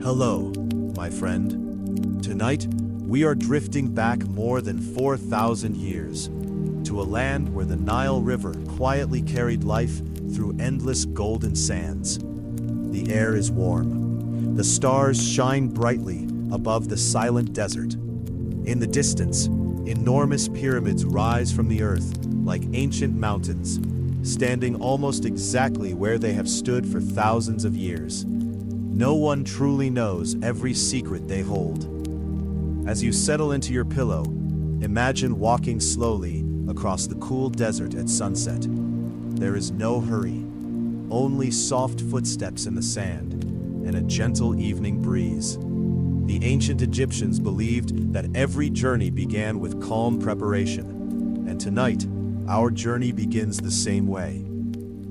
Hello, my friend. Tonight, we are drifting back more than 4,000 years to a land where the Nile River quietly carried life through endless golden sands. The air is warm. The stars shine brightly above the silent desert. In the distance, enormous pyramids rise from the earth like ancient mountains, standing almost exactly where they have stood for thousands of years. No one truly knows every secret they hold. As you settle into your pillow, imagine walking slowly across the cool desert at sunset. There is no hurry, only soft footsteps in the sand and a gentle evening breeze. The ancient Egyptians believed that every journey began with calm preparation, and tonight, our journey begins the same way.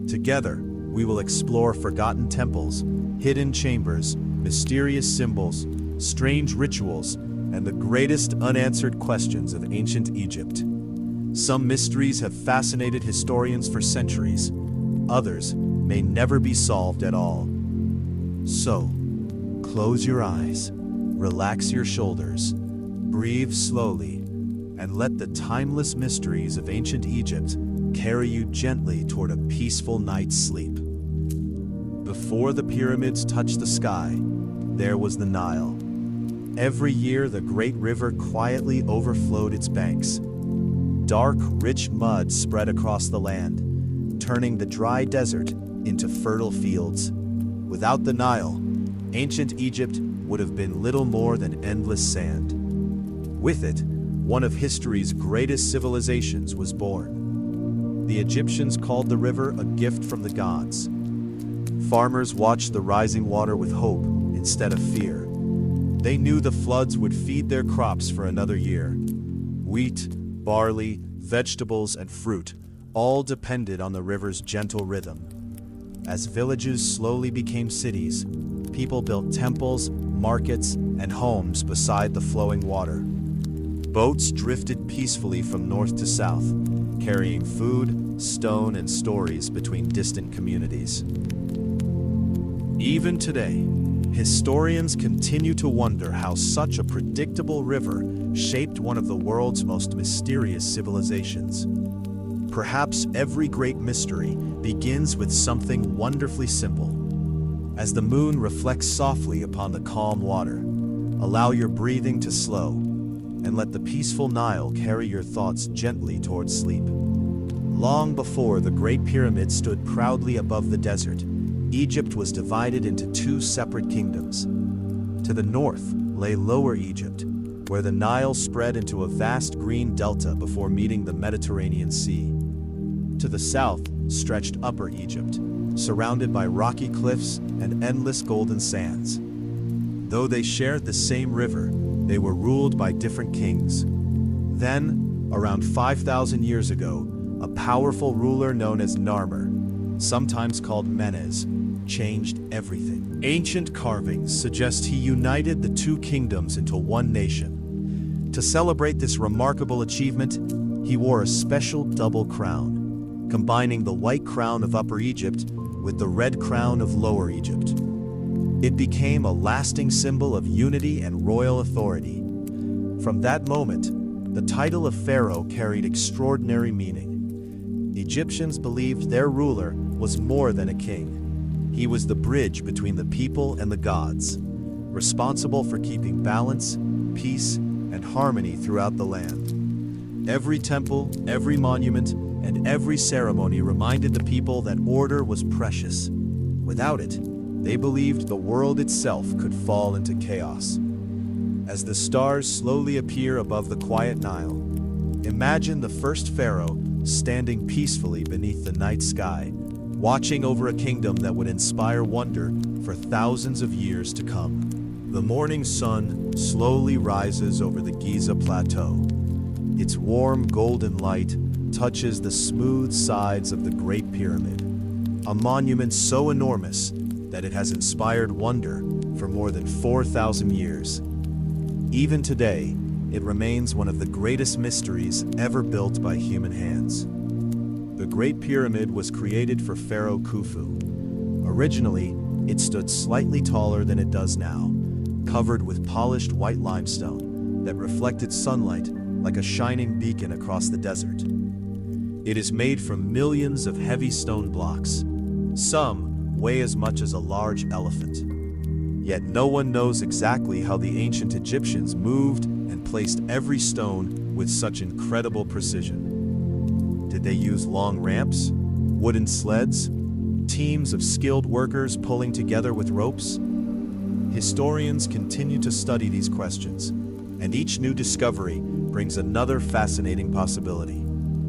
Together, we will explore forgotten temples, hidden chambers, mysterious symbols, strange rituals, and the greatest unanswered questions of ancient Egypt. Some mysteries have fascinated historians for centuries. Others may never be solved at all. So, close your eyes, relax your shoulders, breathe slowly, and let the timeless mysteries of ancient Egypt carry you gently toward a peaceful night's sleep. Before the pyramids touched the sky, there was the Nile. Every year, the Great River quietly overflowed its banks. Dark, rich mud spread across the land, turning the dry desert into fertile fields. Without the Nile, ancient Egypt would have been little more than endless sand. With it, one of history's greatest civilizations was born. The Egyptians called the river a gift from the gods. Farmers watched the rising water with hope instead of fear. They knew the floods would feed their crops for another year. Wheat, barley, vegetables, and fruit all depended on the river's gentle rhythm. As villages slowly became cities, people built temples, markets, and homes beside the flowing water. Boats drifted peacefully from north to south, carrying food, stone, and stories between distant communities. Even today, historians continue to wonder how such a predictable river shaped one of the world's most mysterious civilizations. Perhaps every great mystery begins with something wonderfully simple. As the moon reflects softly upon the calm water, allow your breathing to slow and let the peaceful Nile carry your thoughts gently towards sleep. Long before the Great Pyramid stood proudly above the desert, Egypt was divided into two separate kingdoms. To the north lay Lower Egypt, where the Nile spread into a vast green delta before meeting the Mediterranean Sea. To the south stretched Upper Egypt, surrounded by rocky cliffs and endless golden sands. Though they shared the same river, they were ruled by different kings. Then, around 5,000 years ago, a powerful ruler known as Narmer, sometimes called Menes, changed everything. Ancient carvings suggest he united the two kingdoms into one nation. To celebrate this remarkable achievement, he wore a special double crown, combining the white crown of Upper Egypt with the red crown of Lower Egypt. It became a lasting symbol of unity and royal authority. From that moment, the title of Pharaoh carried extraordinary meaning. Egyptians believed their ruler was more than a king. He was the bridge between the people and the gods, responsible for keeping balance, peace, and harmony throughout the land. Every temple, every monument, and every ceremony reminded the people that order was precious. Without it, they believed the world itself could fall into chaos. As the stars slowly appear above the quiet Nile, imagine the first pharaoh standing peacefully beneath the night sky, watching over a kingdom that would inspire wonder for thousands of years to come. The morning sun slowly rises over the Giza Plateau. Its warm golden light touches the smooth sides of the Great Pyramid, a monument so enormous that it has inspired wonder for more than 4,000 years. Even today, it remains one of the greatest mysteries ever built by human hands. The Great Pyramid was created for Pharaoh Khufu. Originally, It stood slightly taller than it does now, covered with polished white limestone that reflected sunlight like a shining beacon across the desert. It is made from millions of heavy stone blocks. Some weigh as much as a large elephant. Yet no one knows exactly how the ancient Egyptians moved and placed every stone with such incredible precision. Did they use long ramps, wooden sleds, teams of skilled workers pulling together with ropes? Historians continue to study these questions, and each new discovery brings another fascinating possibility.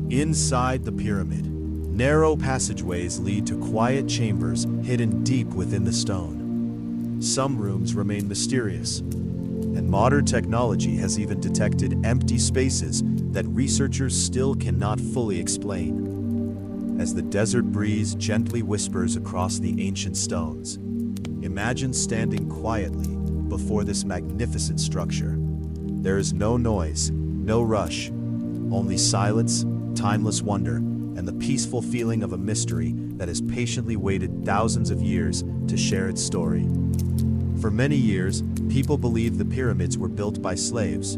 Inside the pyramid, narrow passageways lead to quiet chambers hidden deep within the stone. Some rooms remain mysterious, and modern technology has even detected empty spaces that researchers still cannot fully explain. As the desert breeze gently whispers across the ancient stones, imagine standing quietly before this magnificent structure. There is no noise, no rush, only silence, timeless wonder, and the peaceful feeling of a mystery that has patiently waited thousands of years to share its story. For many years, people believed the pyramids were built by slaves.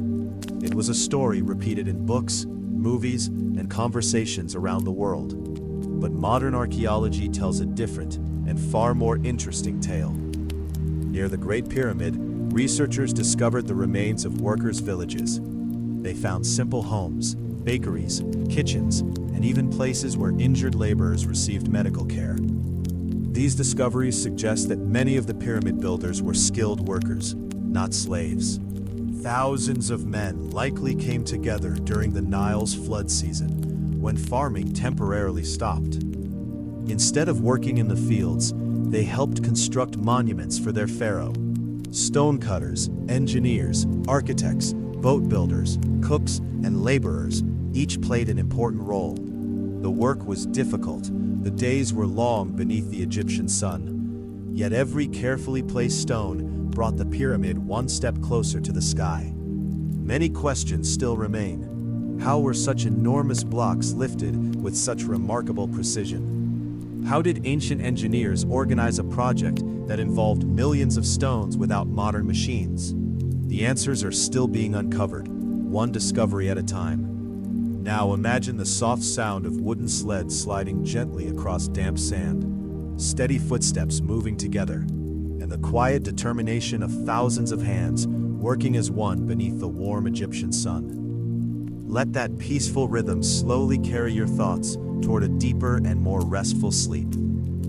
It was a story repeated in books, movies, and conversations around the world. But modern archaeology tells a different and far more interesting tale. Near the Great Pyramid, researchers discovered the remains of workers' villages. They found simple homes, bakeries, kitchens, and even places where injured laborers received medical care. These discoveries suggest that many of the pyramid builders were skilled workers, not slaves. Thousands of men likely came together during the Nile's flood season, when farming temporarily stopped. Instead of working in the fields, they helped construct monuments for their pharaoh. Stonecutters, engineers, architects, boat builders, cooks, and laborers each played an important role. The work was difficult, the days were long beneath the Egyptian sun. Yet every carefully placed stone brought the pyramid one step closer to the sky. Many questions still remain. How were such enormous blocks lifted with such remarkable precision? How did ancient engineers organize a project that involved millions of stones without modern machines? The answers are still being uncovered, one discovery at a time. Now imagine the soft sound of wooden sleds sliding gently across damp sand, steady footsteps moving together, and the quiet determination of thousands of hands working as one beneath the warm Egyptian sun. Let that peaceful rhythm slowly carry your thoughts toward a deeper and more restful sleep.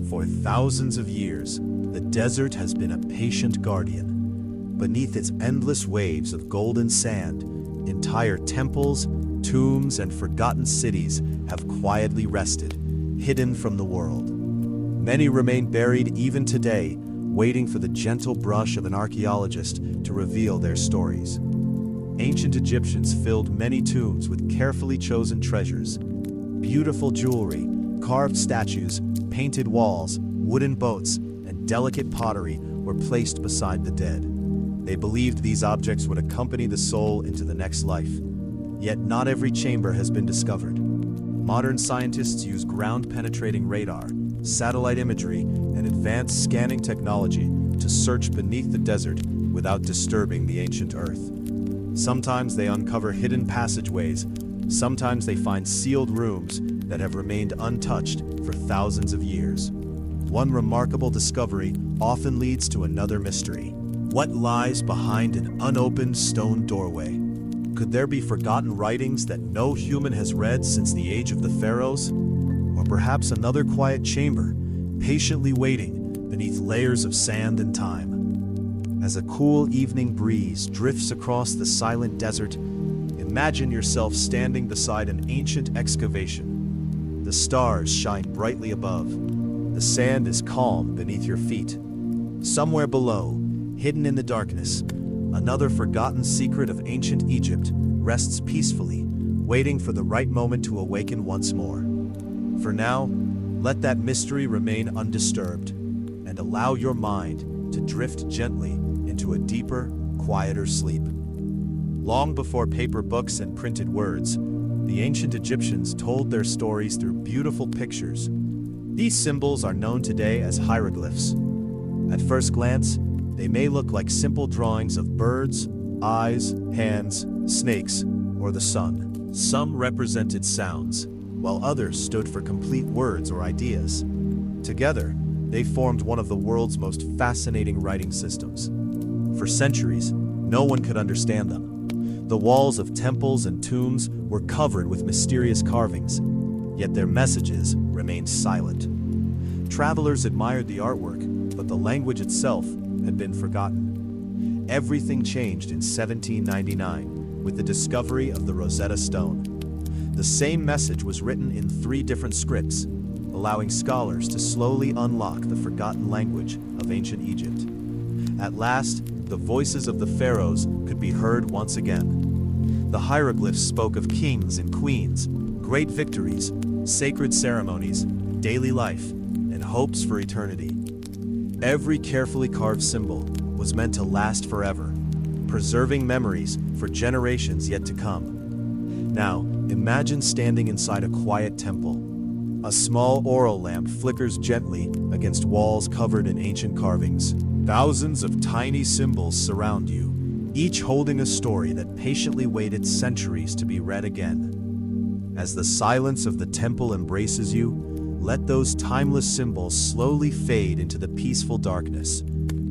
For thousands of years, the desert has been a patient guardian. Beneath its endless waves of golden sand, entire temples, tombs, and forgotten cities have quietly rested, hidden from the world. Many remain buried even today, waiting for the gentle brush of an archaeologist to reveal their stories. Ancient Egyptians filled many tombs with carefully chosen treasures. Beautiful jewelry, carved statues, painted walls, wooden boats, and delicate pottery were placed beside the dead. They believed these objects would accompany the soul into the next life. Yet not every chamber has been discovered. Modern scientists use ground-penetrating radar, satellite imagery, and advanced scanning technology to search beneath the desert without disturbing the ancient earth. Sometimes they uncover hidden passageways, sometimes they find sealed rooms that have remained untouched for thousands of years. One remarkable discovery often leads to another mystery. What lies behind an unopened stone doorway? Could there be forgotten writings that no human has read since the age of the pharaohs? Or perhaps another quiet chamber, patiently waiting beneath layers of sand and time? As a cool evening breeze drifts across the silent desert, imagine yourself standing beside an ancient excavation. The stars shine brightly above. The sand is calm beneath your feet. Somewhere below, hidden in the darkness, another forgotten secret of ancient Egypt rests peacefully, waiting for the right moment to awaken once more. For now, let that mystery remain undisturbed, and allow your mind to drift gently into a deeper, quieter sleep. Long before paper books and printed words, the ancient Egyptians told their stories through beautiful pictures. These symbols are known today as hieroglyphs. At first glance, they may look like simple drawings of birds, eyes, hands, snakes, or the sun. Some represented sounds, while others stood for complete words or ideas. Together, they formed one of the world's most fascinating writing systems. For centuries, no one could understand them. The walls of temples and tombs were covered with mysterious carvings, yet their messages remained silent. Travelers admired the artwork, but the language itself had been forgotten. Everything changed in 1799 with the discovery of the Rosetta Stone. The same message was written in 3 different scripts, allowing scholars to slowly unlock the forgotten language of ancient Egypt. At last, the voices of the pharaohs could be heard once again. The hieroglyphs spoke of kings and queens, great victories, sacred ceremonies, daily life, and hopes for eternity. Every carefully carved symbol was meant to last forever, preserving memories for generations yet to come. Now, imagine standing inside a quiet temple. A small oil lamp flickers gently against walls covered in ancient carvings. Thousands of tiny symbols surround you, each holding a story that patiently waited centuries to be read again. As the silence of the temple embraces you, let those timeless symbols slowly fade into the peaceful darkness,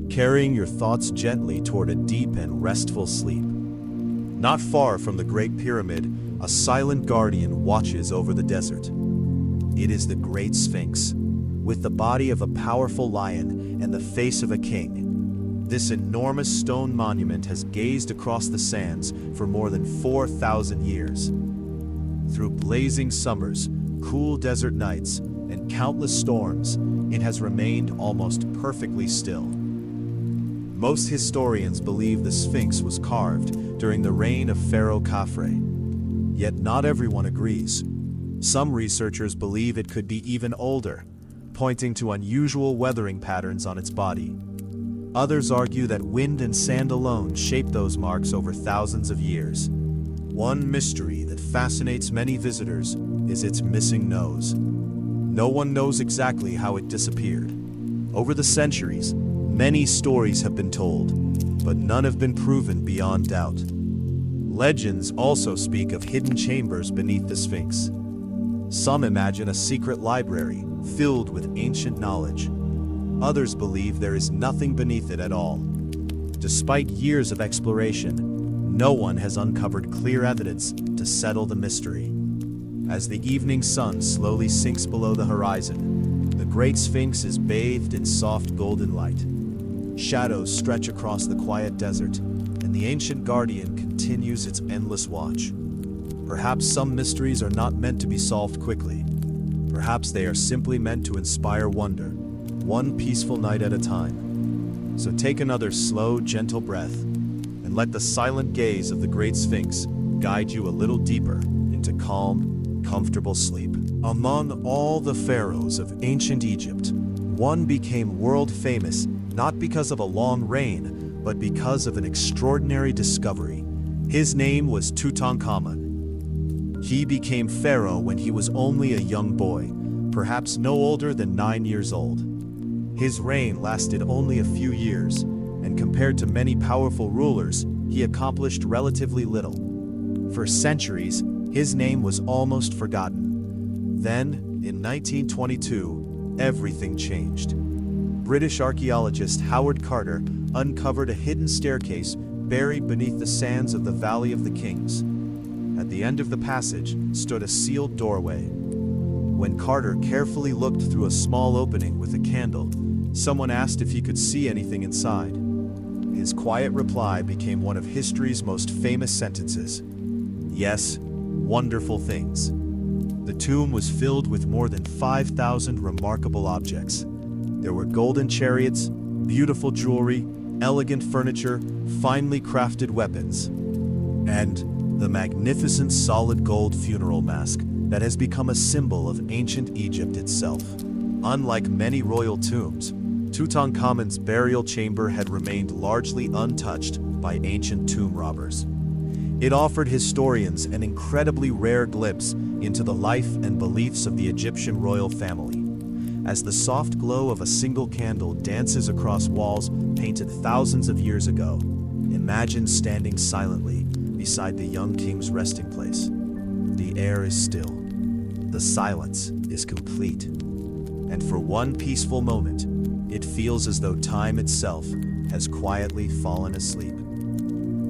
carrying your thoughts gently toward a deep and restful sleep. Not far from the Great Pyramid, a silent guardian watches over the desert. It is the Great Sphinx, with the body of a powerful lion and the face of a king. This enormous stone monument has gazed across the sands for more than 4,000 years. Through blazing summers, cool desert nights, and countless storms, it has remained almost perfectly still. Most historians believe the Sphinx was carved during the reign of Pharaoh Khafre. Yet not everyone agrees. Some researchers believe it could be even older, pointing to unusual weathering patterns on its body. Others argue that wind and sand alone shaped those marks over thousands of years. One mystery that fascinates many visitors is its missing nose. No one knows exactly how it disappeared. Over the centuries, many stories have been told, but none have been proven beyond doubt. Legends also speak of hidden chambers beneath the Sphinx. Some imagine a secret library filled with ancient knowledge. Others believe there is nothing beneath it at all. Despite years of exploration, no one has uncovered clear evidence to settle the mystery. As the evening sun slowly sinks below the horizon, the Great Sphinx is bathed in soft golden light. Shadows stretch across the quiet desert, and the ancient guardian continues its endless watch. Perhaps some mysteries are not meant to be solved quickly. Perhaps they are simply meant to inspire wonder, one peaceful night at a time. So take another slow, gentle breath, and let the silent gaze of the Great Sphinx guide you a little deeper into calm, comfortable sleep. Among all the pharaohs of ancient Egypt, one became world famous not because of a long reign, but because of an extraordinary discovery. His name was Tutankhamun. He became pharaoh when he was only a young boy, perhaps no older than 9 years old. His reign lasted only a few years, and compared to many powerful rulers, he accomplished relatively little. For centuries, his name was almost forgotten. Then, in 1922, everything changed. British archaeologist Howard Carter uncovered a hidden staircase buried beneath the sands of the Valley of the Kings. At the end of the passage stood a sealed doorway. When Carter carefully looked through a small opening with a candle, someone asked if he could see anything inside. His quiet reply became one of history's most famous sentences. Yes, wonderful things. The tomb was filled with more than 5,000 remarkable objects. There were golden chariots, beautiful jewelry, elegant furniture, finely crafted weapons, and the magnificent solid gold funeral mask that has become a symbol of ancient Egypt itself. Unlike many royal tombs, Tutankhamun's burial chamber had remained largely untouched by ancient tomb robbers. It offered historians an incredibly rare glimpse into the life and beliefs of the Egyptian royal family. as the soft glow of a single candle dances across walls painted thousands of years ago. Imagine standing silently beside the young king's resting place. The air is still. The silence is complete. And for one peaceful moment, it feels as though time itself has quietly fallen asleep.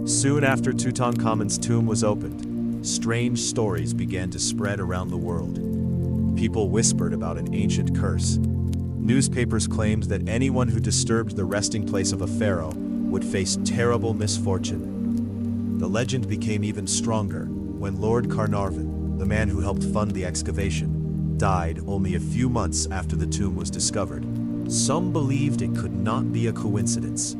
Soon after Tutankhamun's tomb was opened, strange stories began to spread around the world. People whispered about an ancient curse. Newspapers claimed that anyone who disturbed the resting place of a pharaoh would face terrible misfortune. The legend became even stronger when Lord Carnarvon, the man who helped fund the excavation, died only a few months after the tomb was discovered. Some believed it could not be a coincidence.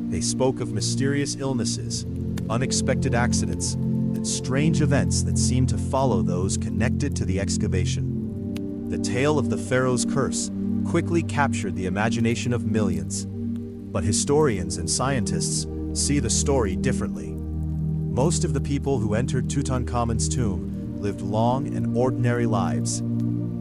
They spoke of mysterious illnesses, unexpected accidents, and strange events that seemed to follow those connected to the excavation. The tale of the pharaoh's curse quickly captured the imagination of millions. But historians and scientists see the story differently. Most of the people who entered Tutankhamun's tomb lived long and ordinary lives.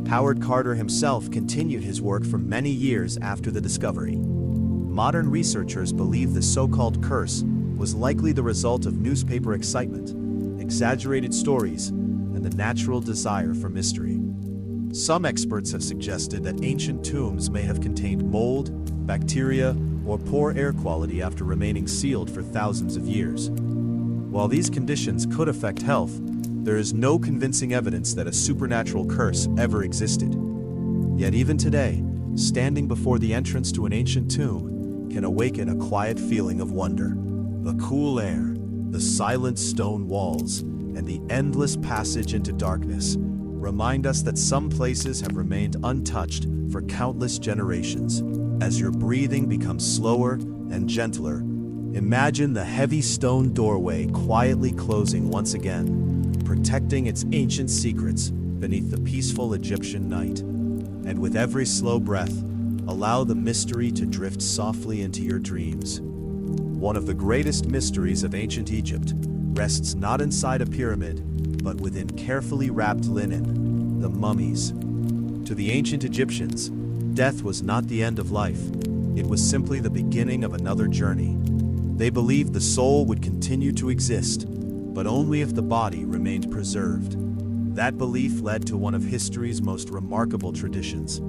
Howard Carter himself continued his work for many years after the discovery. Modern researchers believe the so-called curse was likely the result of newspaper excitement, exaggerated stories, and the natural desire for mystery. Some experts have suggested that ancient tombs may have contained mold, bacteria, or poor air quality after remaining sealed for thousands of years. While these conditions could affect health, there is no convincing evidence that a supernatural curse ever existed. Yet even today, standing before the entrance to an ancient tomb can awaken a quiet feeling of wonder. The cool air, the silent stone walls, and the endless passage into darkness remind us that some places have remained untouched for countless generations. As your breathing becomes slower and gentler, imagine the heavy stone doorway quietly closing once again, protecting its ancient secrets beneath the peaceful Egyptian night. And with every slow breath, allow the mystery to drift softly into your dreams. One of the greatest mysteries of ancient Egypt rests not inside a pyramid, but within carefully wrapped linen, the mummies. To the ancient Egyptians, death was not the end of life. It was simply the beginning of another journey. They believed the soul would continue to exist, but only if the body remained preserved. That belief led to one of history's most remarkable traditions.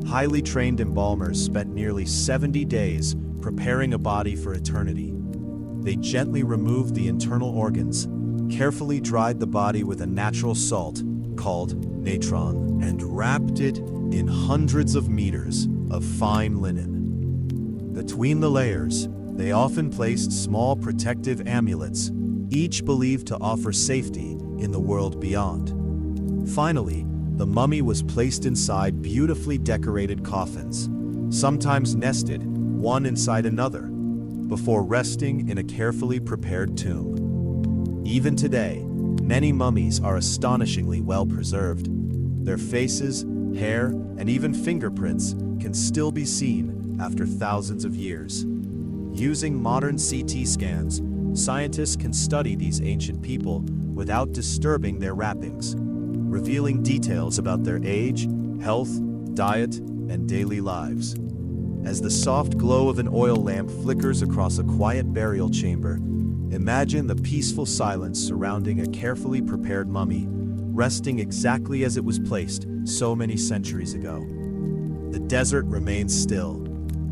Highly trained embalmers spent nearly 70 days preparing a body for eternity. They gently removed the internal organs, carefully dried the body with a natural salt called natron, and wrapped it in hundreds of meters of fine linen. Between the layers, they often placed small protective amulets, each believed to offer safety in the world beyond. Finally, the mummy was placed inside beautifully decorated coffins, sometimes nested one inside another, before resting in a carefully prepared tomb. Even today, many mummies are astonishingly well preserved. Their faces, hair, and even fingerprints can still be seen after thousands of years. Using modern CT scans, scientists can study these ancient people without disturbing their wrappings, revealing details about their age, health, diet, and daily lives. As the soft glow of an oil lamp flickers across a quiet burial chamber, imagine the peaceful silence surrounding a carefully prepared mummy, resting exactly as it was placed so many centuries ago. The desert remains still,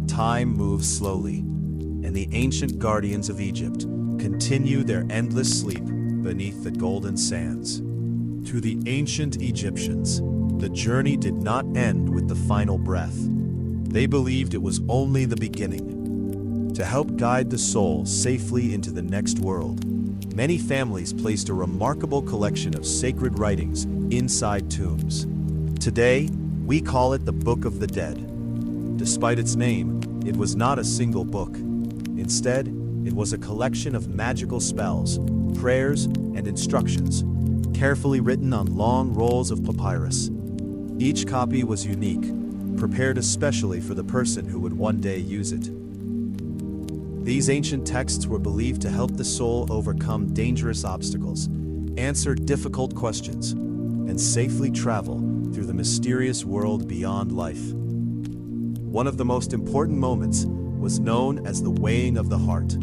time moves slowly, and the ancient guardians of Egypt continue their endless sleep beneath the golden sands. To the ancient Egyptians, the journey did not end with the final breath. They believed it was only the beginning. To help guide the soul safely into the next world, many families placed a remarkable collection of sacred writings inside tombs. Today, we call it the Book of the Dead. Despite its name, it was not a single book. Instead, it was a collection of magical spells, prayers, and instructions, carefully written on long rolls of papyrus. Each copy was unique, prepared especially for the person who would one day use it. These ancient texts were believed to help the soul overcome dangerous obstacles, answer difficult questions, and safely travel through the mysterious world beyond life. One of the most important moments was known as the weighing of the heart.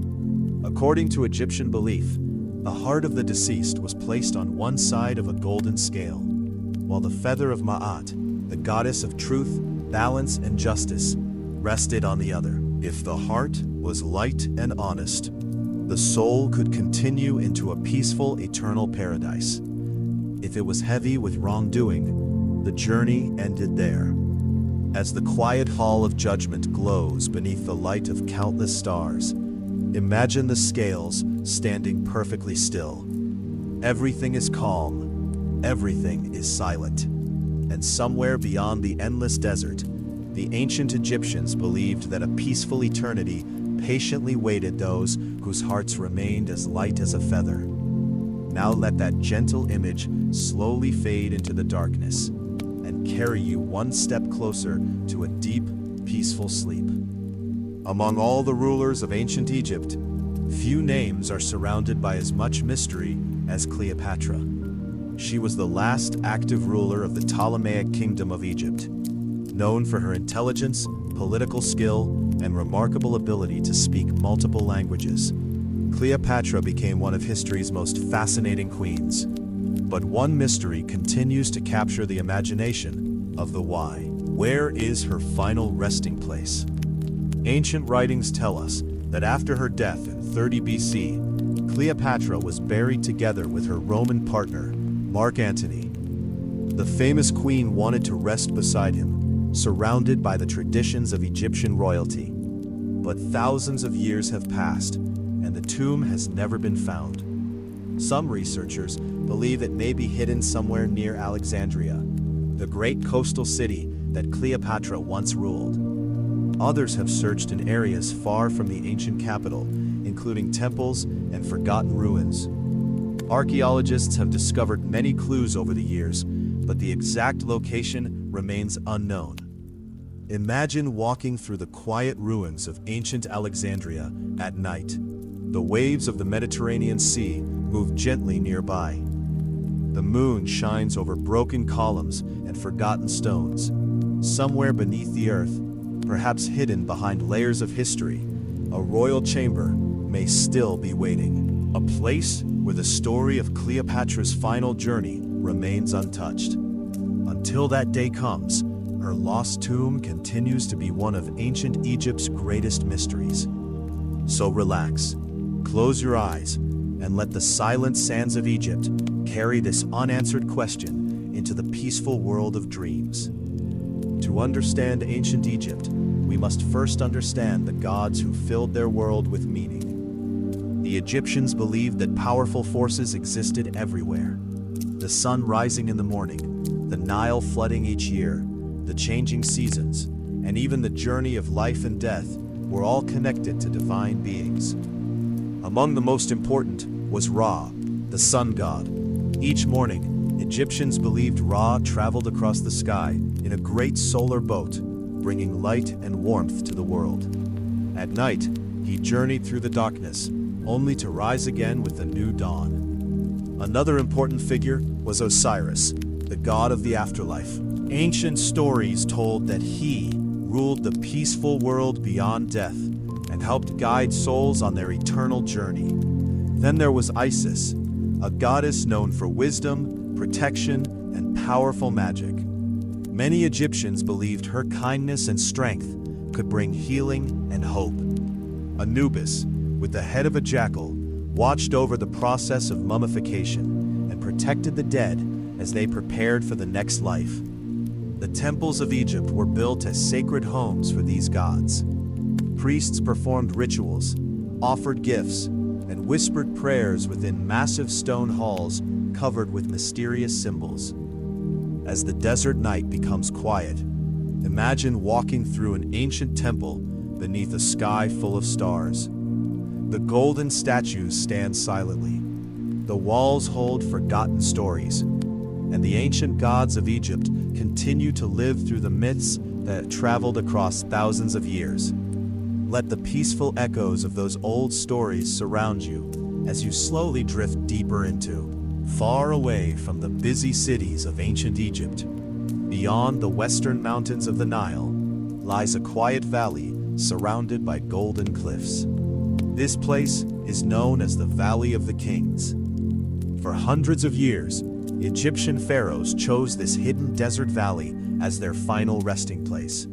According to Egyptian belief, the heart of the deceased was placed on one side of a golden scale, while the feather of Ma'at, the goddess of truth, balance, and justice, rested on the other. If the heart was light and honest, the soul could continue into a peaceful, eternal paradise. If it was heavy with wrongdoing, the journey ended there. As the quiet hall of judgment glows beneath the light of countless stars, imagine the scales standing perfectly still. Everything is calm, everything is silent. And somewhere beyond the endless desert, the ancient Egyptians believed that a peaceful eternity patiently waited those whose hearts remained as light as a feather. Now let that gentle image slowly fade into the darkness and carry you one step closer to a deep, peaceful sleep. Among all the rulers of ancient Egypt, few names are surrounded by as much mystery as Cleopatra. She was the last active ruler of the Ptolemaic Kingdom of Egypt, known for her intelligence, political skill, and remarkable ability to speak multiple languages. Cleopatra became one of history's most fascinating queens. But one mystery continues to capture the imagination of the why. Where is her final resting place? Ancient writings tell us that after her death in 30 BC, Cleopatra was buried together with her Roman partner, Mark Antony. The famous queen wanted to rest beside him, surrounded by the traditions of Egyptian royalty. But thousands of years have passed, and the tomb has never been found. Some researchers believe it may be hidden somewhere near Alexandria, the great coastal city that Cleopatra once ruled. Others have searched in areas far from the ancient capital, including temples and forgotten ruins. Archaeologists have discovered many clues over the years, but the exact location remains unknown. Imagine walking through the quiet ruins of ancient Alexandria at night. The waves of the Mediterranean Sea move gently nearby. The moon shines over broken columns and forgotten stones. Somewhere beneath the earth, perhaps hidden behind layers of history, a royal chamber may still be waiting. A place where the story of Cleopatra's final journey remains untouched. Until that day comes, her lost tomb continues to be one of ancient Egypt's greatest mysteries. So relax, close your eyes, and let the silent sands of Egypt carry this unanswered question into the peaceful world of dreams. To understand ancient Egypt, we must first understand the gods who filled their world with meaning. The Egyptians believed that powerful forces existed everywhere. The sun rising in the morning, the Nile flooding each year, the changing seasons, and even the journey of life and death were all connected to divine beings. Among the most important was Ra, the sun god. Each morning, Egyptians believed Ra traveled across the sky in a great solar boat, bringing light and warmth to the world. At night, he journeyed through the darkness, only to rise again with a new dawn. Another important figure was Osiris, the god of the afterlife. Ancient stories told that he ruled the peaceful world beyond death and helped guide souls on their eternal journey. Then there was Isis, a goddess known for wisdom, protection, and powerful magic. Many Egyptians believed her kindness and strength could bring healing and hope. Anubis, with the head of a jackal, watched over the process of mummification and protected the dead as they prepared for the next life. The temples of Egypt were built as sacred homes for these gods. Priests performed rituals, offered gifts, and whispered prayers within massive stone halls covered with mysterious symbols. As the desert night becomes quiet, imagine walking through an ancient temple beneath a sky full of stars. The golden statues stand silently. The walls hold forgotten stories, and the ancient gods of Egypt continue to live through the myths that traveled across thousands of years. Let the peaceful echoes of those old stories surround you as you slowly drift deeper into, far away from the busy cities of ancient Egypt. Beyond the western mountains of the Nile, lies a quiet valley surrounded by golden cliffs. This place is known as the Valley of the Kings. For hundreds of years, Egyptian pharaohs chose this hidden desert valley as their final resting place.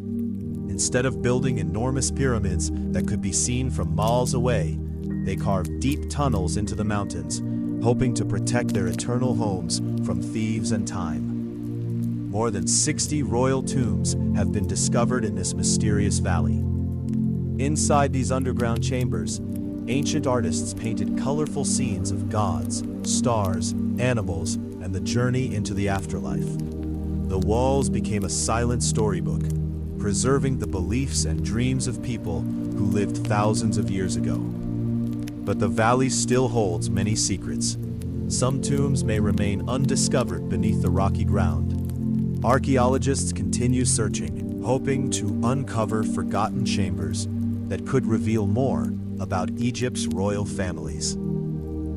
Instead of building enormous pyramids that could be seen from miles away, they carved deep tunnels into the mountains, hoping to protect their eternal homes from thieves and time. More than 60 royal tombs have been discovered in this mysterious valley. Inside these underground chambers, ancient artists painted colorful scenes of gods, stars, animals, and the journey into the afterlife. The walls became a silent storybook, preserving the beliefs and dreams of people who lived thousands of years ago. But the valley still holds many secrets. Some tombs may remain undiscovered beneath the rocky ground. Archaeologists continue searching, hoping to uncover forgotten chambers that could reveal more about Egypt's royal families.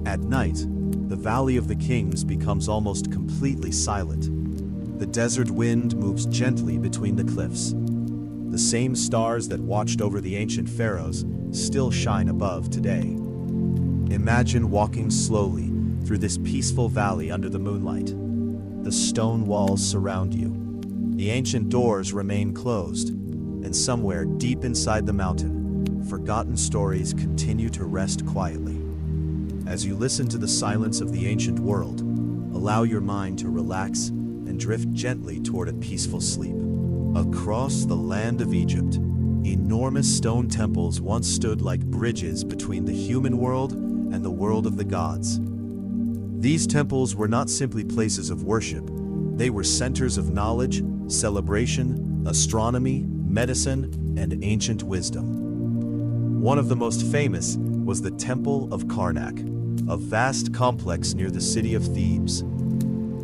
At night, the Valley of the Kings becomes almost completely silent. The desert wind moves gently between the cliffs. The same stars that watched over the ancient pharaohs still shine above today. Imagine walking slowly through this peaceful valley under the moonlight. The stone walls surround you. The ancient doors remain closed, and somewhere deep inside the mountain, forgotten stories continue to rest quietly. As you listen to the silence of the ancient world, allow your mind to relax and drift gently toward a peaceful sleep. Across the land of Egypt, enormous stone temples once stood like bridges between the human world and the world of the gods. These temples were not simply places of worship, they were centers of knowledge, celebration, astronomy, medicine, and ancient wisdom. One of the most famous was the Temple of Karnak, a vast complex near the city of Thebes.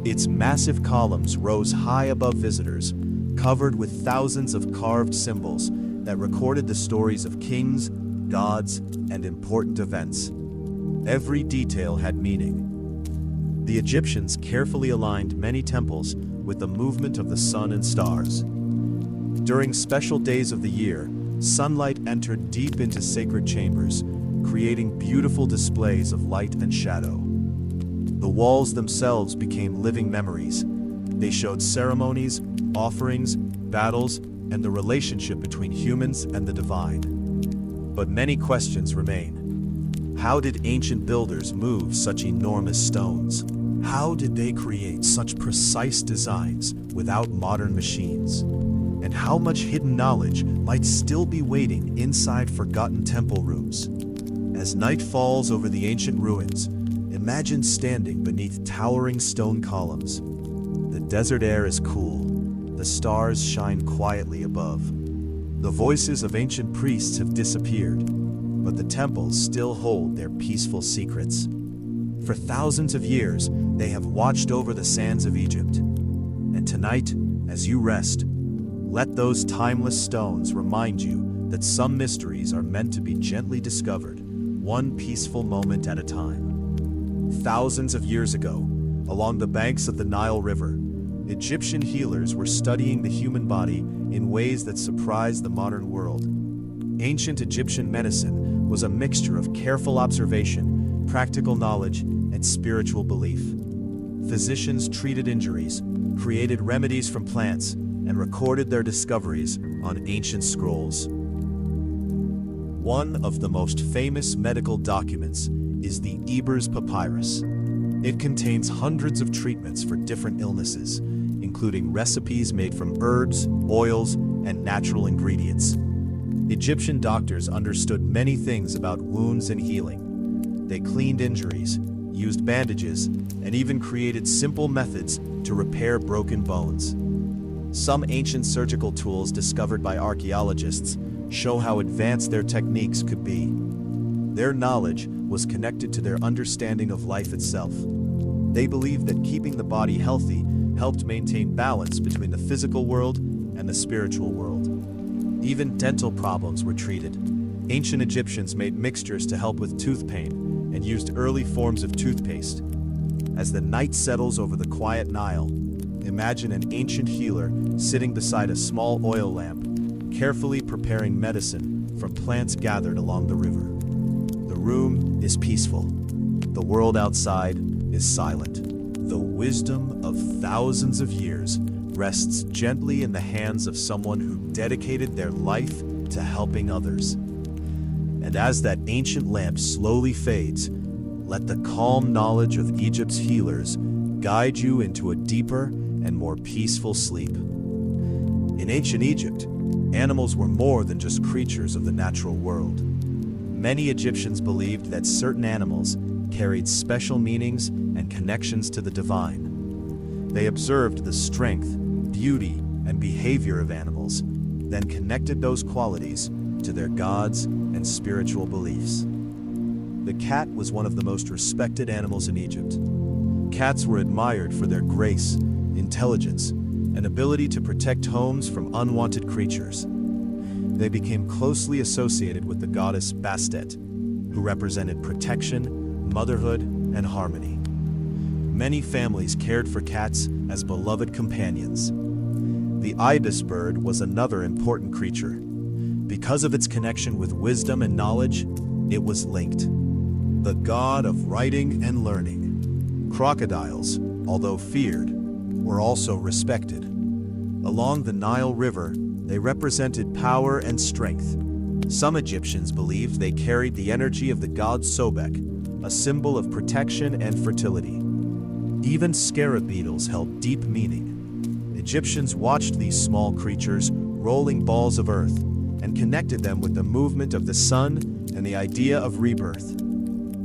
Its massive columns rose high above visitors, covered with thousands of carved symbols that recorded the stories of kings, gods, and important events. Every detail had meaning. The Egyptians carefully aligned many temples with the movement of the sun and stars. During special days of the year, sunlight entered deep into sacred chambers, creating beautiful displays of light and shadow. The walls themselves became living memories. They showed ceremonies, offerings, battles, and the relationship between humans and the divine. But many questions remain. How did ancient builders move such enormous stones? How did they create such precise designs without modern machines? And how much hidden knowledge might still be waiting inside forgotten temple rooms? As night falls over the ancient ruins, imagine standing beneath towering stone columns. The desert air is cool. The stars shine quietly above. The voices of ancient priests have disappeared, but the temples still hold their peaceful secrets. For thousands of years, they have watched over the sands of Egypt. And tonight, as you rest, let those timeless stones remind you that some mysteries are meant to be gently discovered, one peaceful moment at a time. Thousands of years ago, along the banks of the Nile River, Egyptian healers were studying the human body in ways that surprised the modern world. Ancient Egyptian medicine was a mixture of careful observation, practical knowledge, and spiritual belief. Physicians treated injuries, created remedies from plants, and recorded their discoveries on ancient scrolls. One of the most famous medical documents is the Ebers Papyrus. It contains hundreds of treatments for different illnesses, including recipes made from herbs, oils, and natural ingredients. Egyptian doctors understood many things about wounds and healing. They cleaned injuries, used bandages, and even created simple methods to repair broken bones. Some ancient surgical tools discovered by archaeologists show how advanced their techniques could be. Their knowledge was connected to their understanding of life itself. They believed that keeping the body healthy helped maintain balance between the physical world and the spiritual world. Even dental problems were treated. Ancient Egyptians made mixtures to help with tooth pain and used early forms of toothpaste. As the night settles over the quiet Nile, imagine an ancient healer sitting beside a small oil lamp, carefully preparing medicine from plants gathered along the river. The room is peaceful. The world outside is silent. The wisdom of thousands of years rests gently in the hands of someone who dedicated their life to helping others. And as that ancient lamp slowly fades, let the calm knowledge of Egypt's healers guide you into a deeper and more peaceful sleep. In ancient Egypt, animals were more than just creatures of the natural world. Many Egyptians believed that certain animals carried special meanings and connections to the divine. They observed the strength, beauty, and behavior of animals, then connected those qualities to their gods and spiritual beliefs. The cat was one of the most respected animals in Egypt. Cats were admired for their grace, intelligence, and ability to protect homes from unwanted creatures. They became closely associated with the goddess Bastet, who represented protection, motherhood, and harmony. Many families cared for cats as beloved companions. The ibis bird was another important creature. Because of its connection with wisdom and knowledge, it was linked. The god of writing and learning. Crocodiles, although feared, were also respected. Along the Nile River, they represented power and strength. Some Egyptians believed they carried the energy of the god Sobek, a symbol of protection and fertility. Even scarab beetles held deep meaning. Egyptians watched these small creatures rolling balls of earth and connected them with the movement of the sun and the idea of rebirth.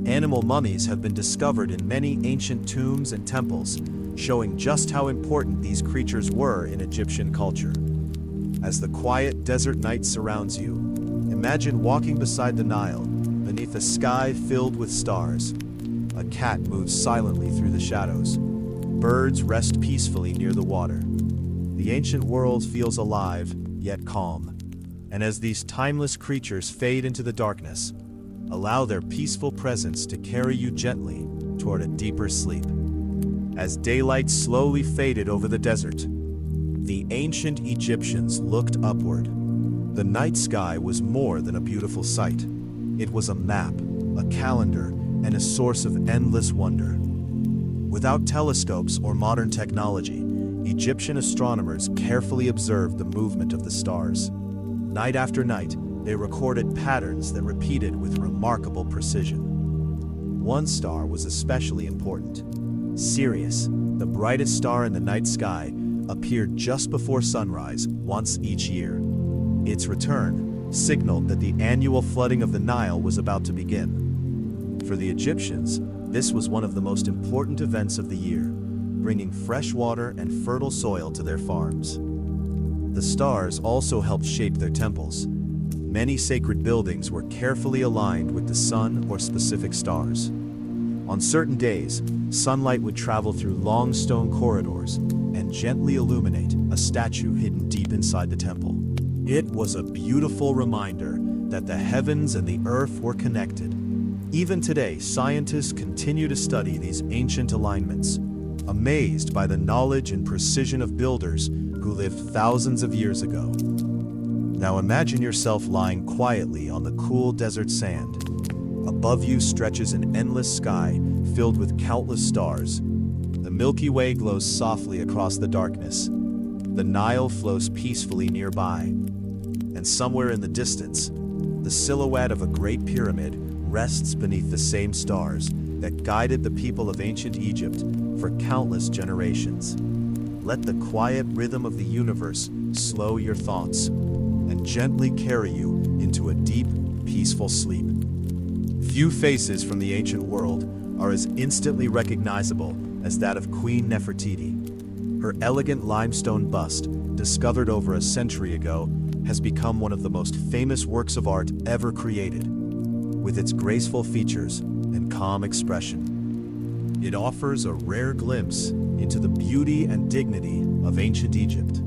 Animal mummies have been discovered in many ancient tombs and temples, showing just how important these creatures were in Egyptian culture. As the quiet desert night surrounds you, imagine walking beside the Nile, beneath a sky filled with stars. A cat moves silently through the shadows. Birds rest peacefully near the water. The ancient world feels alive, yet calm. And as these timeless creatures fade into the darkness, allow their peaceful presence to carry you gently toward a deeper sleep. As daylight slowly faded over the desert, the ancient Egyptians looked upward. The night sky was more than a beautiful sight. It was a map, a calendar, and a source of endless wonder. Without telescopes or modern technology, Egyptian astronomers carefully observed the movement of the stars. Night after night, they recorded patterns that repeated with remarkable precision. One star was especially important. Sirius, the brightest star in the night sky, appeared just before sunrise once each year. Its return signaled that the annual flooding of the Nile was about to begin. For the Egyptians, this was one of the most important events of the year, bringing fresh water and fertile soil to their farms. The stars also helped shape their temples. Many sacred buildings were carefully aligned with the sun or specific stars. On certain days, sunlight would travel through long stone corridors and gently illuminate a statue hidden deep inside the temple. It was a beautiful reminder that the heavens and the earth were connected. Even today, scientists continue to study these ancient alignments, amazed by the knowledge and precision of builders who lived thousands of years ago. Now imagine yourself lying quietly on the cool desert sand. Above you stretches an endless sky filled with countless stars. The Milky Way glows softly across the darkness. The Nile flows peacefully nearby. And somewhere in the distance, the silhouette of a great pyramid rests beneath the same stars that guided the people of ancient Egypt for countless generations. Let the quiet rhythm of the universe slow your thoughts and gently carry you into a deep, peaceful sleep. Few faces from the ancient world are as instantly recognizable as that of Queen Nefertiti. Her elegant limestone bust, discovered over a century ago, has become one of the most famous works of art ever created. With its graceful features and calm expression, it offers a rare glimpse into the beauty and dignity of ancient Egypt.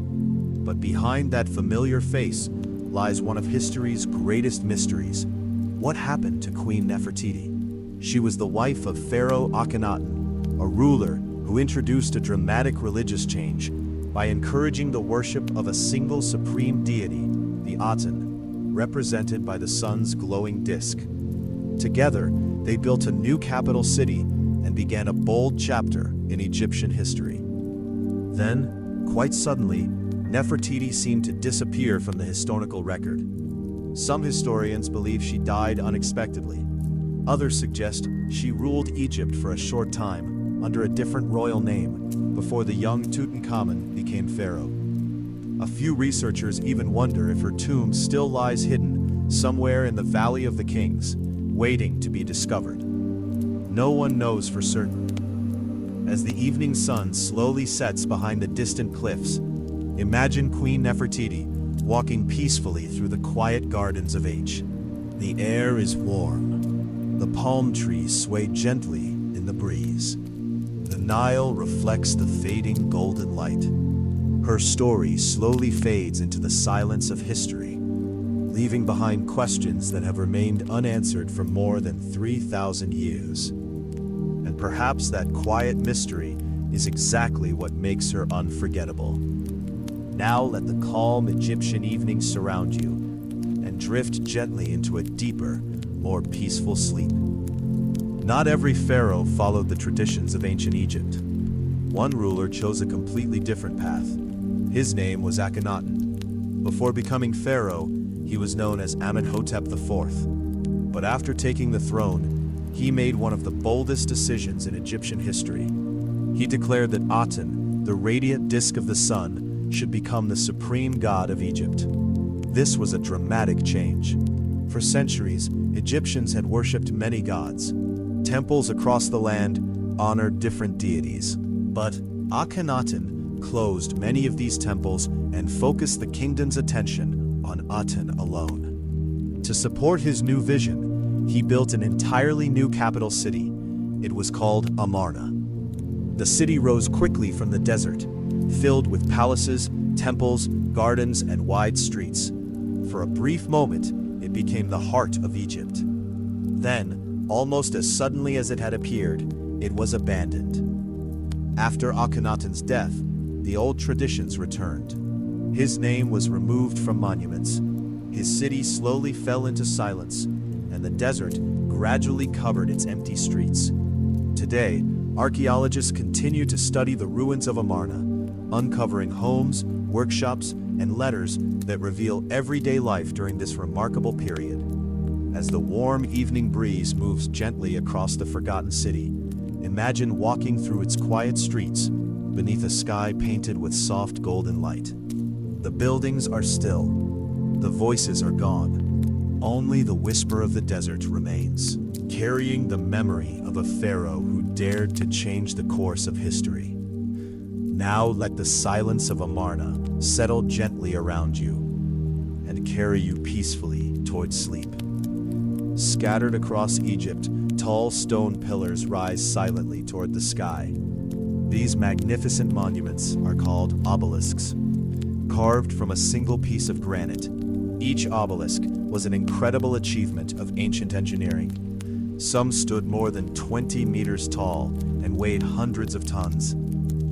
But behind that familiar face lies one of history's greatest mysteries. What happened to Queen Nefertiti? She was the wife of Pharaoh Akhenaten, a ruler who introduced a dramatic religious change by encouraging the worship of a single supreme deity, the Aten, represented by the sun's glowing disk. Together, they built a new capital city and began a bold chapter in Egyptian history. Then, quite suddenly, Nefertiti seemed to disappear from the historical record. Some historians believe she died unexpectedly. Others suggest she ruled Egypt for a short time under a different royal name before the young Tutankhamun became pharaoh. A few researchers even wonder if her tomb still lies hidden somewhere in the Valley of the Kings, waiting to be discovered. No one knows for certain. As the evening sun slowly sets behind the distant cliffs, imagine Queen Nefertiti walking peacefully through the quiet gardens of H. The air is warm. The palm trees sway gently in the breeze. The Nile reflects the fading golden light. Her story slowly fades into the silence of history, leaving behind questions that have remained unanswered for more than 3,000 years. And perhaps that quiet mystery is exactly what makes her unforgettable. Now let the calm Egyptian evening surround you and drift gently into a deeper, more peaceful sleep. Not every pharaoh followed the traditions of ancient Egypt. One ruler chose a completely different path. His name was Akhenaten. Before becoming pharaoh, he was known as Amenhotep IV. But after taking the throne, he made one of the boldest decisions in Egyptian history. He declared that Aten, the radiant disk of the sun, should become the supreme god of Egypt. This was a dramatic change. For centuries, Egyptians had worshipped many gods. Temples across the land honored different deities. But Akhenaten closed many of these temples and focused the kingdom's attention on Aten alone. To support his new vision, he built an entirely new capital city. It was called Amarna. The city rose quickly from the desert, filled with palaces, temples, gardens, and wide streets. For a brief moment, it became the heart of Egypt. Then, almost as suddenly as it had appeared, it was abandoned. After Akhenaten's death, the old traditions returned. His name was removed from monuments. His city slowly fell into silence, and the desert gradually covered its empty streets. Today, archaeologists continue to study the ruins of Amarna, uncovering homes, workshops, and letters that reveal everyday life during this remarkable period. As the warm evening breeze moves gently across the forgotten city, imagine walking through its quiet streets beneath a sky painted with soft golden light. The buildings are still. The voices are gone. Only the whisper of the desert remains, carrying the memory of a pharaoh who dared to change the course of history. Now let the silence of Amarna settle gently around you and carry you peacefully towards sleep. Scattered across Egypt, tall stone pillars rise silently toward the sky. These magnificent monuments are called obelisks, carved from a single piece of granite. Each obelisk was an incredible achievement of ancient engineering. Some stood more than 20 meters tall and weighed hundreds of tons,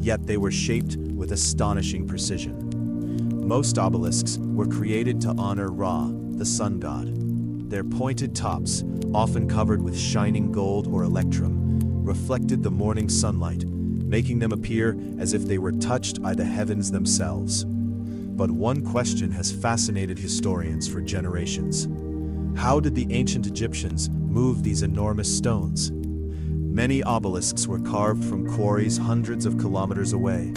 yet they were shaped with astonishing precision. Most obelisks were created to honor Ra, the sun god. Their pointed tops, often covered with shining gold or electrum, reflected the morning sunlight, making them appear as if they were touched by the heavens themselves. But one question has fascinated historians for generations. How did the ancient Egyptians move these enormous stones? Many obelisks were carved from quarries hundreds of kilometers away.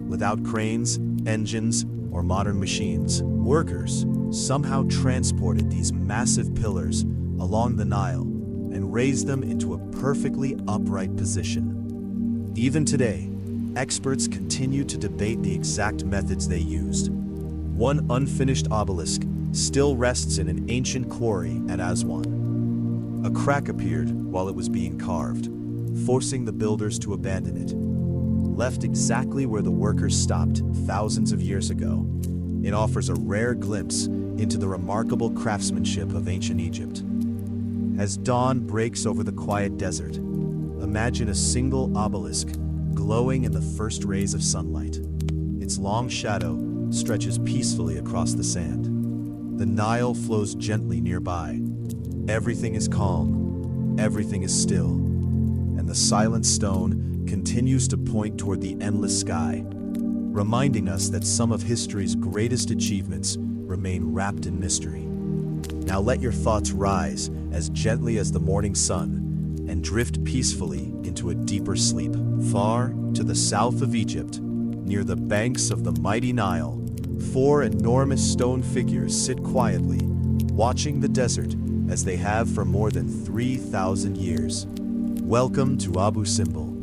Without cranes, engines, or modern machines, workers somehow transported these massive pillars along the Nile and raised them into a perfectly upright position. Even today, experts continue to debate the exact methods they used. One unfinished obelisk still rests in an ancient quarry at Aswan. A crack appeared while it was being carved, forcing the builders to abandon it. Left exactly where the workers stopped thousands of years ago, it offers a rare glimpse into the remarkable craftsmanship of ancient Egypt. As dawn breaks over the quiet desert, imagine a single obelisk glowing in the first rays of sunlight. Its long shadow stretches peacefully across the sand. The Nile flows gently nearby. Everything is calm, everything is still, and the silent stone continues to point toward the endless sky, reminding us that some of history's greatest achievements remain wrapped in mystery. Now let your thoughts rise as gently as the morning sun and drift peacefully into a deeper sleep. Far to the south of Egypt, near the banks of the mighty Nile, four enormous stone figures sit quietly, watching the desert as they have for more than 3,000 years. Welcome to Abu Simbel.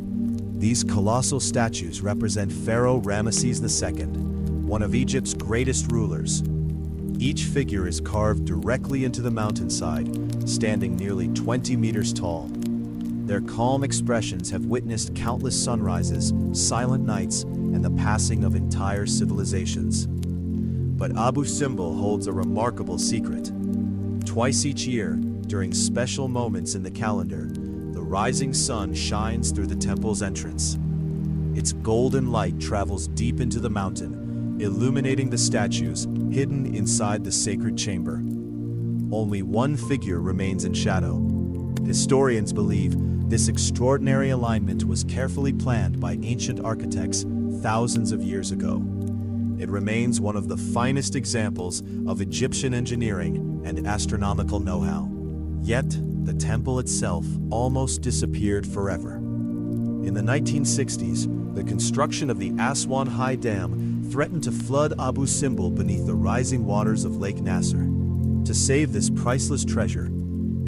These colossal statues represent Pharaoh Ramesses II, one of Egypt's greatest rulers. Each figure is carved directly into the mountainside, standing nearly 20 meters tall. Their calm expressions have witnessed countless sunrises, silent nights, and the passing of entire civilizations. But Abu Simbel holds a remarkable secret. Twice each year, during special moments in the calendar, the rising sun shines through the temple's entrance. Its golden light travels deep into the mountain, illuminating the statues hidden inside the sacred chamber. Only one figure remains in shadow. Historians believe this extraordinary alignment was carefully planned by ancient architects thousands of years ago. It remains one of the finest examples of Egyptian engineering and astronomical know-how. Yet, the temple itself almost disappeared forever. In the 1960s, the construction of the Aswan High Dam threatened to flood Abu Simbel beneath the rising waters of Lake Nasser. To save this priceless treasure,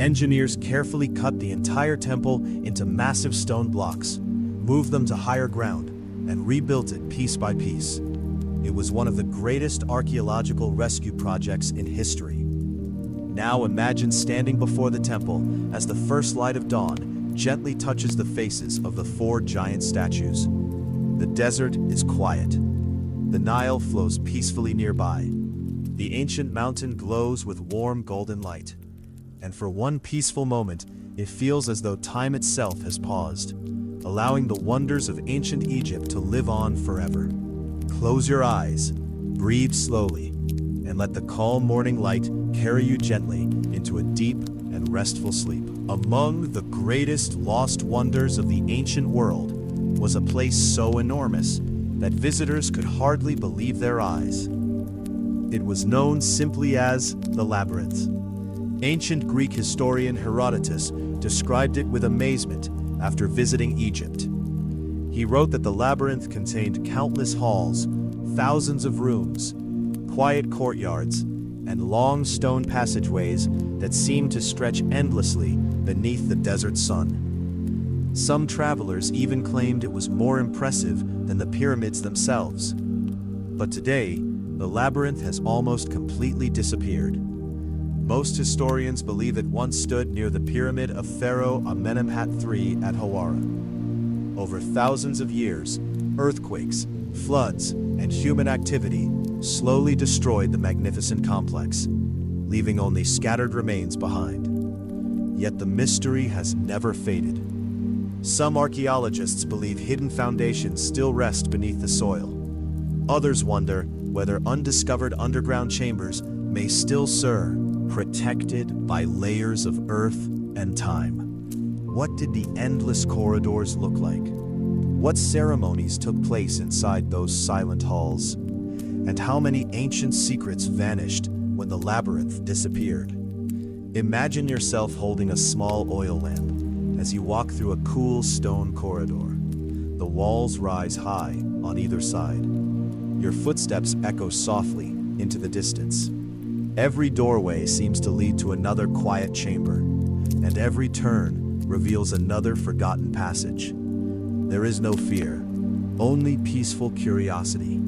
engineers carefully cut the entire temple into massive stone blocks, moved them to higher ground, and rebuilt it piece by piece. It was one of the greatest archaeological rescue projects in history. Now imagine standing before the temple as the first light of dawn gently touches the faces of the four giant statues. The desert is quiet. The Nile flows peacefully nearby. The ancient mountain glows with warm golden light. And for one peaceful moment, it feels as though time itself has paused, allowing the wonders of ancient Egypt to live on forever. Close your eyes, breathe slowly, and let the calm morning light carry you gently into a deep and restful sleep. Among the greatest lost wonders of the ancient world was a place so enormous that visitors could hardly believe their eyes. It was known simply as the Labyrinth. Ancient Greek historian Herodotus described it with amazement after visiting Egypt. He wrote that the labyrinth contained countless halls, thousands of rooms, quiet courtyards, and long stone passageways that seemed to stretch endlessly beneath the desert sun. Some travelers even claimed it was more impressive than the pyramids themselves. But today, the labyrinth has almost completely disappeared. Most historians believe it once stood near the pyramid of Pharaoh Amenemhat III at Hawara. Over thousands of years, earthquakes, floods, and human activity slowly destroyed the magnificent complex, leaving only scattered remains behind. Yet the mystery has never faded. Some archaeologists believe hidden foundations still rest beneath the soil. Others wonder whether undiscovered underground chambers may still serve, protected by layers of earth and time. What did the endless corridors look like? What ceremonies took place inside those silent halls? And how many ancient secrets vanished when the labyrinth disappeared? Imagine yourself holding a small oil lamp as you walk through a cool stone corridor. The walls rise high on either side. Your footsteps echo softly into the distance. Every doorway seems to lead to another quiet chamber, and every turn reveals another forgotten passage. There is no fear, only peaceful curiosity.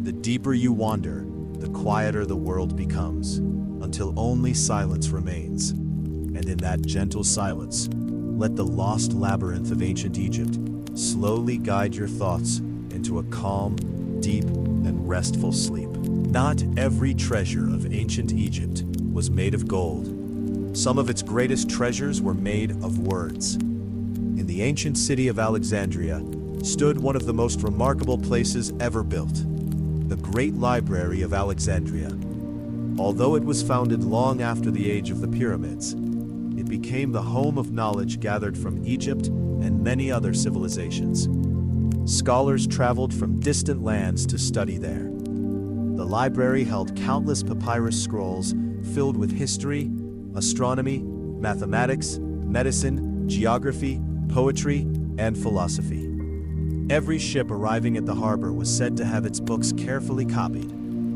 The deeper you wander, the quieter the world becomes, until only silence remains. And in that gentle silence, let the lost labyrinth of ancient Egypt slowly guide your thoughts into a calm, deep, and restful sleep. Not every treasure of ancient Egypt was made of gold. Some of its greatest treasures were made of words. In the ancient city of Alexandria stood one of the most remarkable places ever built, the Great Library of Alexandria. Although it was founded long after the age of the pyramids, it became the home of knowledge gathered from Egypt and many other civilizations. Scholars traveled from distant lands to study there. The library held countless papyrus scrolls filled with history, astronomy, mathematics, medicine, geography, poetry, and philosophy. Every ship arriving at the harbor was said to have its books carefully copied,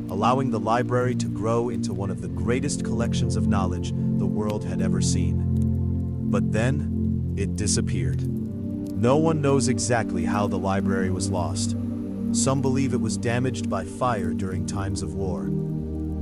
allowing the library to grow into one of the greatest collections of knowledge the world had ever seen. But then, it disappeared. No one knows exactly how the library was lost. Some believe it was damaged by fire during times of war.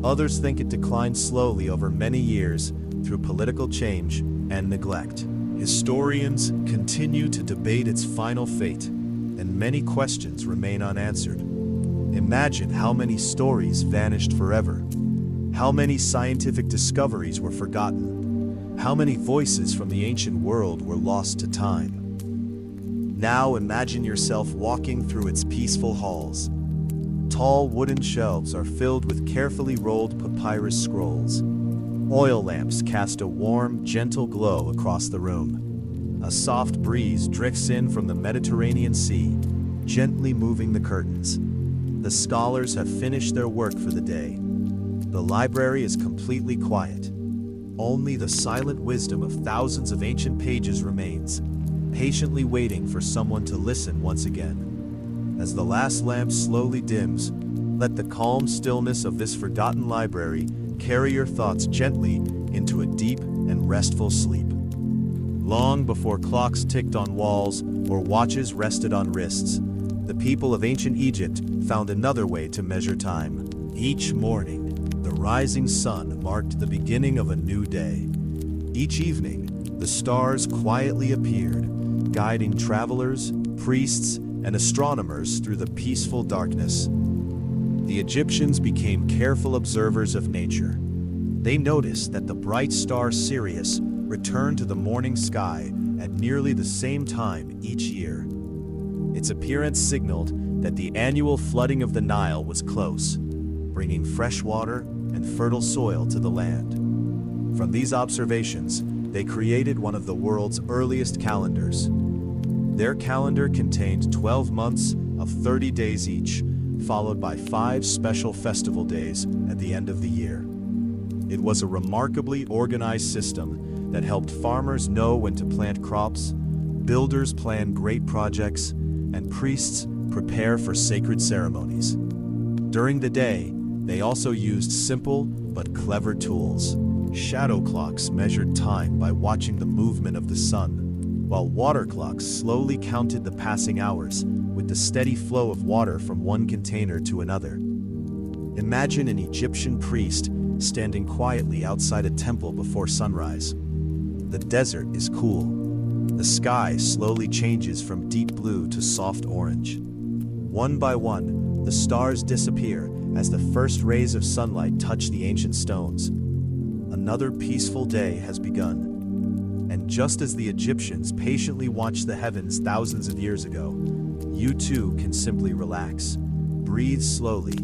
Others think it declined slowly over many years through political change and neglect. Historians continue to debate its final fate, and many questions remain unanswered. Imagine how many stories vanished forever. How many scientific discoveries were forgotten. How many voices from the ancient world were lost to time. Now imagine yourself walking through its peaceful halls. Tall wooden shelves are filled with carefully rolled papyrus scrolls. Oil lamps cast a warm, gentle glow across the room. A soft breeze drifts in from the Mediterranean Sea, gently moving the curtains. The scholars have finished their work for the day. The library is completely quiet. Only the silent wisdom of thousands of ancient pages remains, patiently waiting for someone to listen once again. As the last lamp slowly dims, let the calm stillness of this forgotten library carry your thoughts gently into a deep and restful sleep. Long before clocks ticked on walls or watches rested on wrists, the people of ancient Egypt found another way to measure time. Each morning, the rising sun marked the beginning of a new day. Each evening, the stars quietly appeared, guiding travelers, priests, and astronomers through the peaceful darkness. The Egyptians became careful observers of nature. They noticed that the bright star Sirius returned to the morning sky at nearly the same time each year. Its appearance signaled that the annual flooding of the Nile was close, bringing fresh water and fertile soil to the land. From these observations, they created one of the world's earliest calendars. Their calendar contained 12 months of 30 days each, followed by 5 special festival days at the end of the year. It was a remarkably organized system that helped farmers know when to plant crops, builders plan great projects, and priests prepare for sacred ceremonies. During the day, they also used simple but clever tools. Shadow clocks measured time by watching the movement of the sun, while water clocks slowly counted the passing hours with the steady flow of water from one container to another. Imagine an Egyptian priest standing quietly outside a temple before sunrise. The desert is cool. The sky slowly changes from deep blue to soft orange. One by one, the stars disappear as the first rays of sunlight touch the ancient stones. Another peaceful day has begun. And just as the Egyptians patiently watched the heavens thousands of years ago, you too can simply relax, breathe slowly,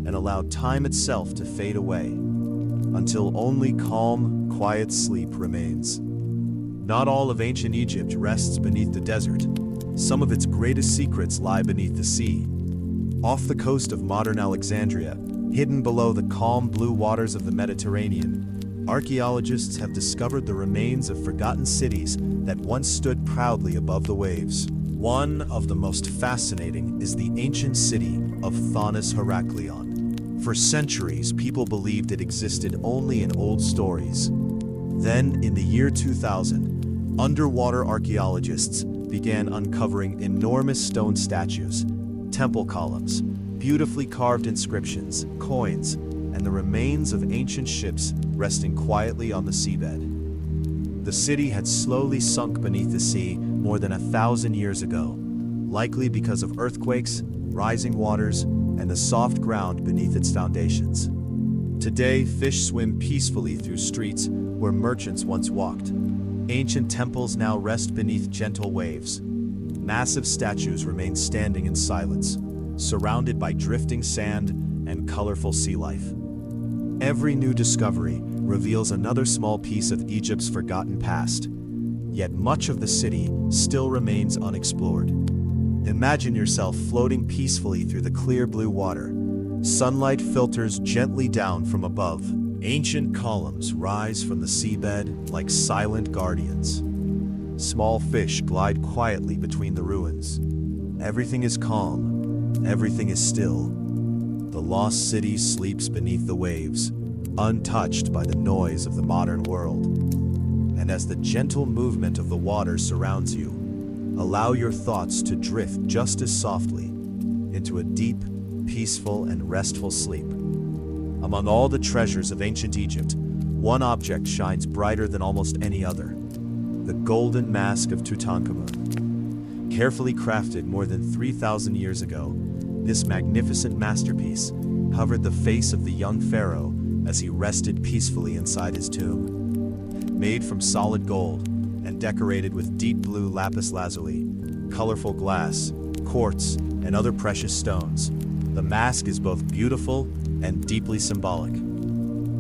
and allow time itself to fade away, until only calm, quiet sleep remains. Not all of ancient Egypt rests beneath the desert. Some of its greatest secrets lie beneath the sea. Off the coast of modern Alexandria, hidden below the calm blue waters of the Mediterranean, archaeologists have discovered the remains of forgotten cities that once stood proudly above the waves. One of the most fascinating is the ancient city of Thonis Heraklion. For centuries, people believed it existed only in old stories. Then, in the year 2000, underwater archaeologists began uncovering enormous stone statues, temple columns, beautifully carved inscriptions, coins, and the remains of ancient ships resting quietly on the seabed. The city had slowly sunk beneath the sea more than 1,000 years ago, likely because of earthquakes, rising waters, and the soft ground beneath its foundations. Today, fish swim peacefully through streets where merchants once walked. Ancient temples now rest beneath gentle waves. Massive statues remain standing in silence, surrounded by drifting sand and colorful sea life. Every new discovery reveals another small piece of Egypt's forgotten past, yet much of the city still remains unexplored. Imagine yourself floating peacefully through the clear blue water. Sunlight filters gently down from above. Ancient columns rise from the seabed like silent guardians. Small fish glide quietly between the ruins. Everything is calm. Everything is still. The lost city sleeps beneath the waves, untouched by the noise of the modern world. And as the gentle movement of the water surrounds you, allow your thoughts to drift just as softly into a deep, peaceful, and restful sleep. Among all the treasures of ancient Egypt, one object shines brighter than almost any other: the golden mask of Tutankhamun. Carefully crafted more than 3,000 years ago, this magnificent masterpiece covered the face of the young pharaoh as he rested peacefully inside his tomb. Made from solid gold and decorated with deep blue lapis lazuli, colorful glass, quartz, and other precious stones, the mask is both beautiful and deeply symbolic.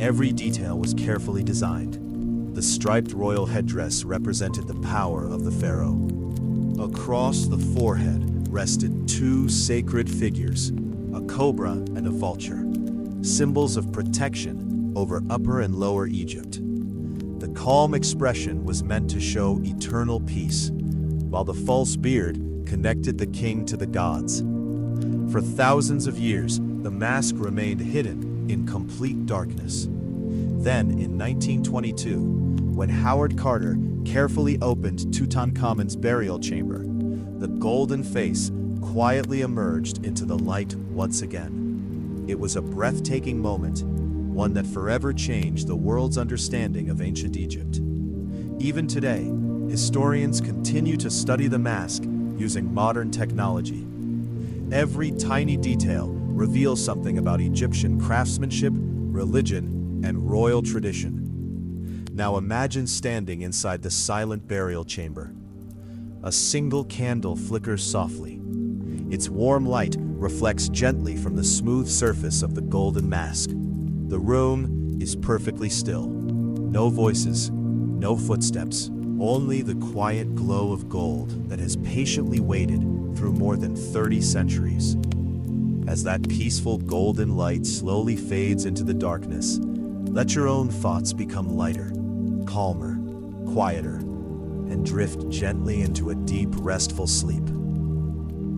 Every detail was carefully designed. The striped royal headdress represented the power of the pharaoh. Across the forehead rested two sacred figures, a cobra and a vulture, symbols of protection over Upper and Lower Egypt. The calm expression was meant to show eternal peace, while the false beard connected the king to the gods. For thousands of years, the mask remained hidden in complete darkness. Then, in 1922, when Howard Carter carefully opened Tutankhamun's burial chamber, the golden face quietly emerged into the light once again. It was a breathtaking moment, one that forever changed the world's understanding of ancient Egypt. Even today, historians continue to study the mask using modern technology. Every tiny detail reveals something about Egyptian craftsmanship, religion, and royal tradition. Now imagine standing inside the silent burial chamber. A single candle flickers softly. Its warm light reflects gently from the smooth surface of the golden mask. The room is perfectly still. No voices, no footsteps, only the quiet glow of gold that has patiently waited through more than 30 centuries. As that peaceful golden light slowly fades into the darkness, let your own thoughts become lighter, calmer, quieter, and drift gently into a deep, restful sleep.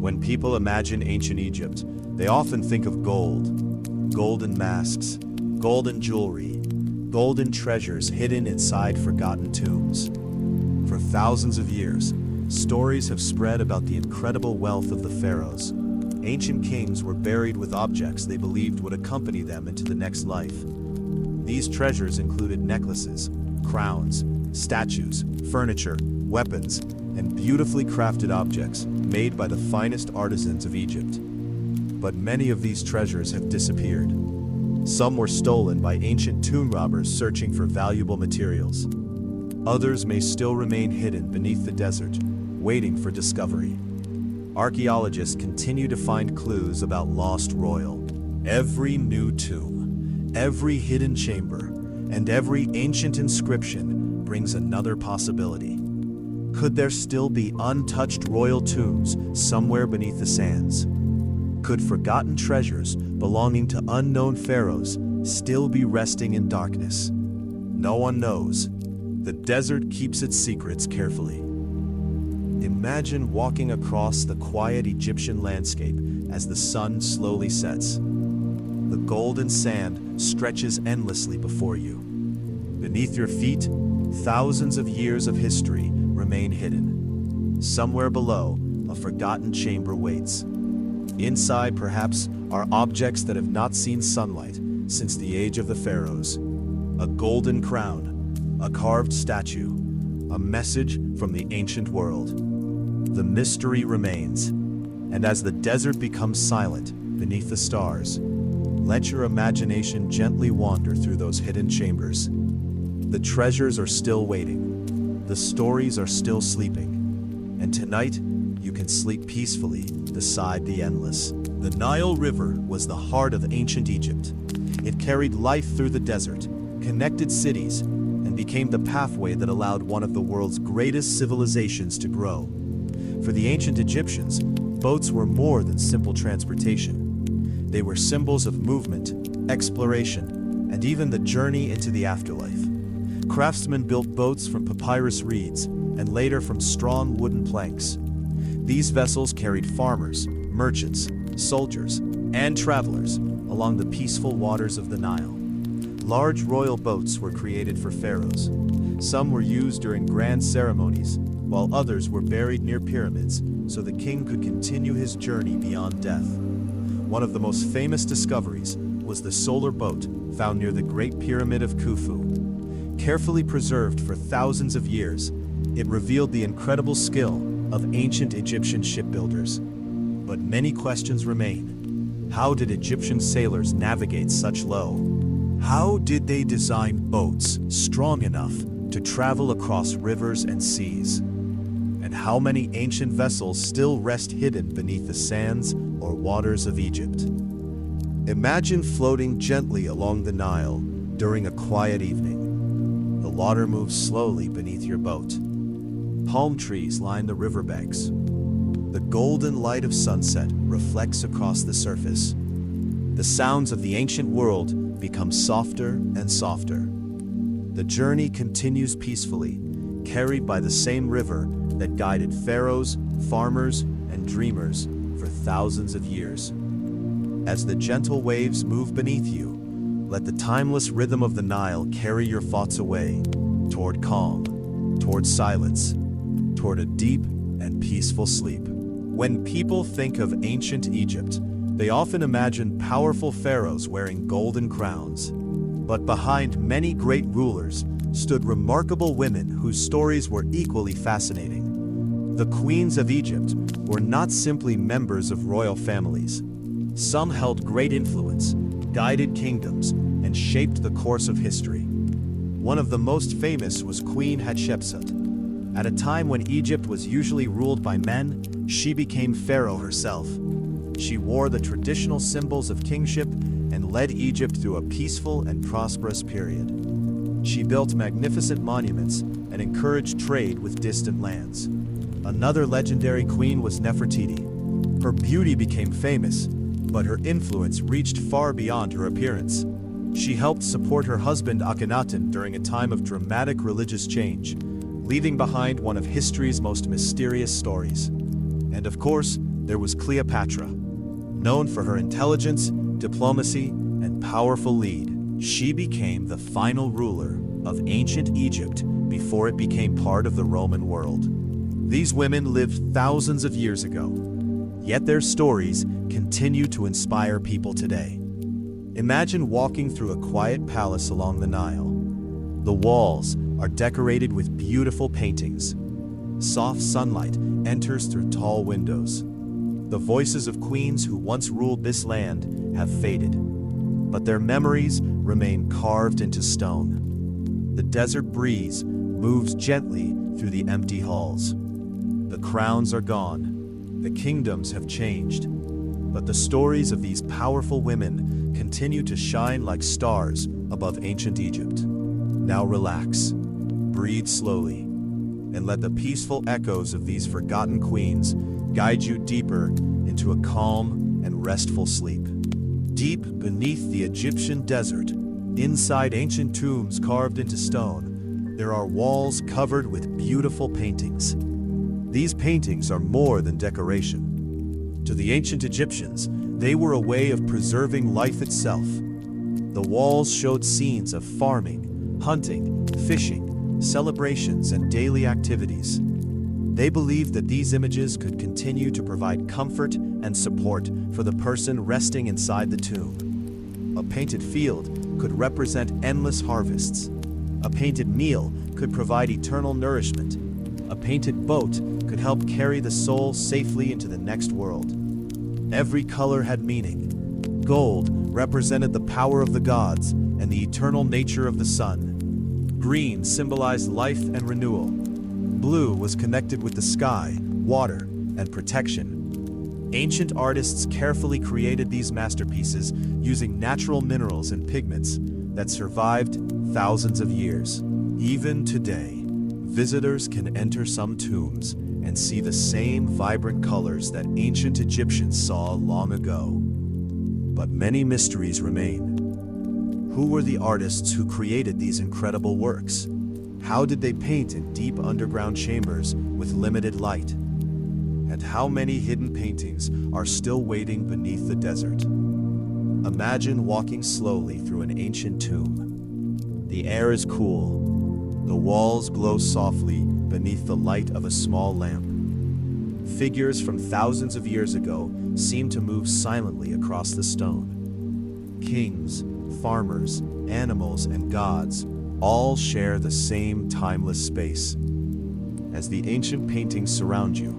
When people imagine ancient Egypt, they often think of gold, golden masks, golden jewelry, golden treasures hidden inside forgotten tombs. For thousands of years, stories have spread about the incredible wealth of the pharaohs. Ancient kings were buried with objects they believed would accompany them into the next life. These treasures included necklaces, crowns, statues, furniture, weapons, and beautifully crafted objects made by the finest artisans of Egypt. But many of these treasures have disappeared. Some were stolen by ancient tomb robbers searching for valuable materials. Others may still remain hidden beneath the desert, waiting for discovery. Archaeologists continue to find clues about lost royal. Every new tomb, every hidden chamber, and every ancient inscription brings another possibility. Could there still be untouched royal tombs somewhere beneath the sands? Could forgotten treasures belonging to unknown pharaohs still be resting in darkness? No one knows. The desert keeps its secrets carefully. Imagine walking across the quiet Egyptian landscape as the sun slowly sets. The golden sand stretches endlessly before you. Beneath your feet, thousands of years of history remain hidden. Somewhere below, a forgotten chamber waits. Inside, perhaps, are objects that have not seen sunlight since the age of the pharaohs. A golden crown, a carved statue, a message from the ancient world. The mystery remains, and as the desert becomes silent beneath the stars, let your imagination gently wander through those hidden chambers. The treasures are still waiting, the stories are still sleeping, and tonight you can sleep peacefully beside the endless. The Nile River was the heart of ancient Egypt. It carried life through the desert, connected cities, and became the pathway that allowed one of the world's greatest civilizations to grow. For the ancient Egyptians, boats were more than simple transportation. They were symbols of movement, exploration, and even the journey into the afterlife. Craftsmen built boats from papyrus reeds and later from strong wooden planks. These vessels carried farmers, merchants, soldiers, and travelers along the peaceful waters of the Nile. Large royal boats were created for pharaohs. Some were used during grand ceremonies, while others were buried near pyramids so the king could continue his journey beyond death. One of the most famous discoveries was the solar boat found near the Great Pyramid of Khufu. Carefully preserved for thousands of years, it revealed the incredible skill of ancient Egyptian shipbuilders. But many questions remain. How did Egyptian sailors navigate such low? How did they design boats strong enough to travel across rivers and seas? And how many ancient vessels still rest hidden beneath the sands or waters of Egypt? Imagine floating gently along the Nile during a quiet evening. The water moves slowly beneath your boat. Palm trees line the riverbanks. The golden light of sunset reflects across the surface. The sounds of the ancient world become softer and softer. The journey continues peacefully, carried by the same river that guided pharaohs, farmers, and dreamers for thousands of years. As the gentle waves move beneath you, let the timeless rhythm of the Nile carry your thoughts away, toward calm, toward silence, toward a deep and peaceful sleep. When people think of ancient Egypt, they often imagine powerful pharaohs wearing golden crowns. But behind many great rulers stood remarkable women whose stories were equally fascinating. The queens of Egypt were not simply members of royal families. Some held great influence, guided kingdoms, and shaped the course of history. One of the most famous was Queen Hatshepsut. At a time when Egypt was usually ruled by men, she became pharaoh herself. She wore the traditional symbols of kingship and led Egypt through a peaceful and prosperous period. She built magnificent monuments and encouraged trade with distant lands. Another legendary queen was Nefertiti. Her beauty became famous, but her influence reached far beyond her appearance. She helped support her husband Akhenaten during a time of dramatic religious change, leaving behind one of history's most mysterious stories. And of course, there was Cleopatra. Known for her intelligence, diplomacy, and powerful lead, she became the final ruler of ancient Egypt before it became part of the Roman world. These women lived thousands of years ago, yet their stories continue to inspire people today. Imagine walking through a quiet palace along the Nile. The walls are decorated with beautiful paintings. Soft sunlight enters through tall windows. The voices of queens who once ruled this land have faded, but their memories remain carved into stone. The desert breeze moves gently through the empty halls. The crowns are gone, the kingdoms have changed, but the stories of these powerful women continue to shine like stars above ancient Egypt. Now relax, breathe slowly, and let the peaceful echoes of these forgotten queens guide you deeper into a calm and restful sleep. Deep beneath the Egyptian desert, inside ancient tombs carved into stone, there are walls covered with beautiful paintings. These paintings are more than decoration. To the ancient Egyptians, they were a way of preserving life itself. The walls showed scenes of farming, hunting, fishing, celebrations, and daily activities. They believed that these images could continue to provide comfort and support for the person resting inside the tomb. A painted field could represent endless harvests. A painted meal could provide eternal nourishment. A painted boat could help carry the soul safely into the next world. Every color had meaning. Gold represented the power of the gods and the eternal nature of the sun. Green symbolized life and renewal. Blue was connected with the sky, water, and protection. Ancient artists carefully created these masterpieces using natural minerals and pigments that survived thousands of years. Even today, visitors can enter some tombs and see the same vibrant colors that ancient Egyptians saw long ago. But many mysteries remain. Who were the artists who created these incredible works? How did they paint in deep underground chambers with limited light? And how many hidden paintings are still waiting beneath the desert? Imagine walking slowly through an ancient tomb. The air is cool. The walls glow softly beneath the light of a small lamp. Figures from thousands of years ago seem to move silently across the stone. Kings, farmers, animals, and gods all share the same timeless space. As the ancient paintings surround you,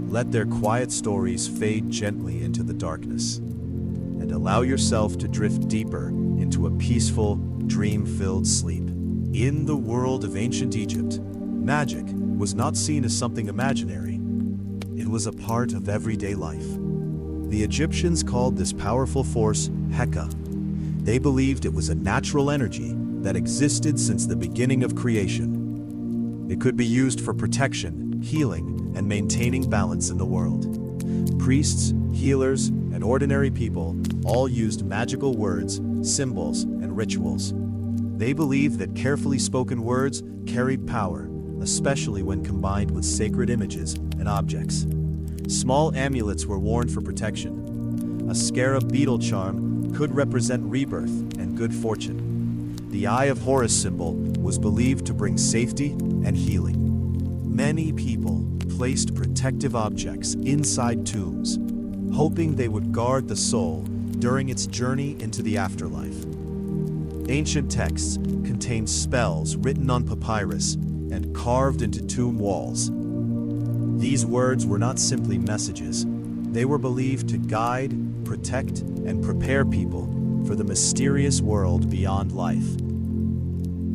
let their quiet stories fade gently into the darkness, and allow yourself to drift deeper into a peaceful, dream-filled sleep. In the world of ancient Egypt, magic was not seen as something imaginary. It was a part of everyday life. The Egyptians called this powerful force Heka. They believed it was a natural energy that existed since the beginning of creation. It could be used for protection, healing, and maintaining balance in the world. Priests, healers, and ordinary people all used magical words, symbols, and rituals. They believed that carefully spoken words carried power, especially when combined with sacred images and objects. Small amulets were worn for protection. A scarab beetle charm could represent rebirth and good fortune. The Eye of Horus symbol was believed to bring safety and healing. Many people placed protective objects inside tombs, hoping they would guard the soul during its journey into the afterlife. Ancient texts contained spells written on papyrus and carved into tomb walls. These words were not simply messages. They were believed to guide, protect, and prepare people for the mysterious world beyond life.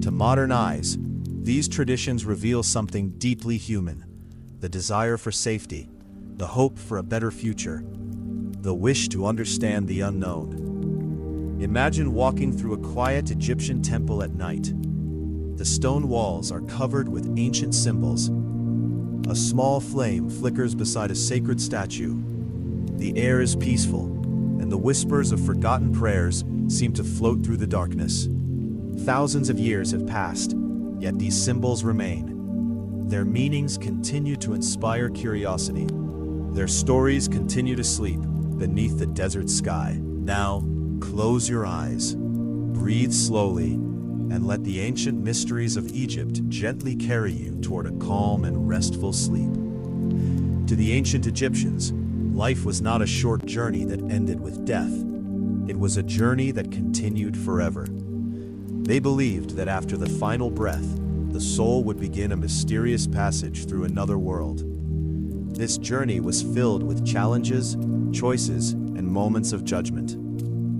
To modern eyes, these traditions reveal something deeply human: the desire for safety, the hope for a better future, the wish to understand the unknown. Imagine walking through a quiet Egyptian temple at night. The stone walls are covered with ancient symbols. A small flame flickers beside a sacred statue. The air is peaceful, and the whispers of forgotten prayers seem to float through the darkness. Thousands of years have passed, yet these symbols remain. Their meanings continue to inspire curiosity. Their stories continue to sleep beneath the desert sky. Now, close your eyes, breathe slowly, and let the ancient mysteries of Egypt gently carry you toward a calm and restful sleep. To the ancient Egyptians, life was not a short journey that ended with death. It was a journey that continued forever. They believed that after the final breath, the soul would begin a mysterious passage through another world. This journey was filled with challenges, choices, and moments of judgment.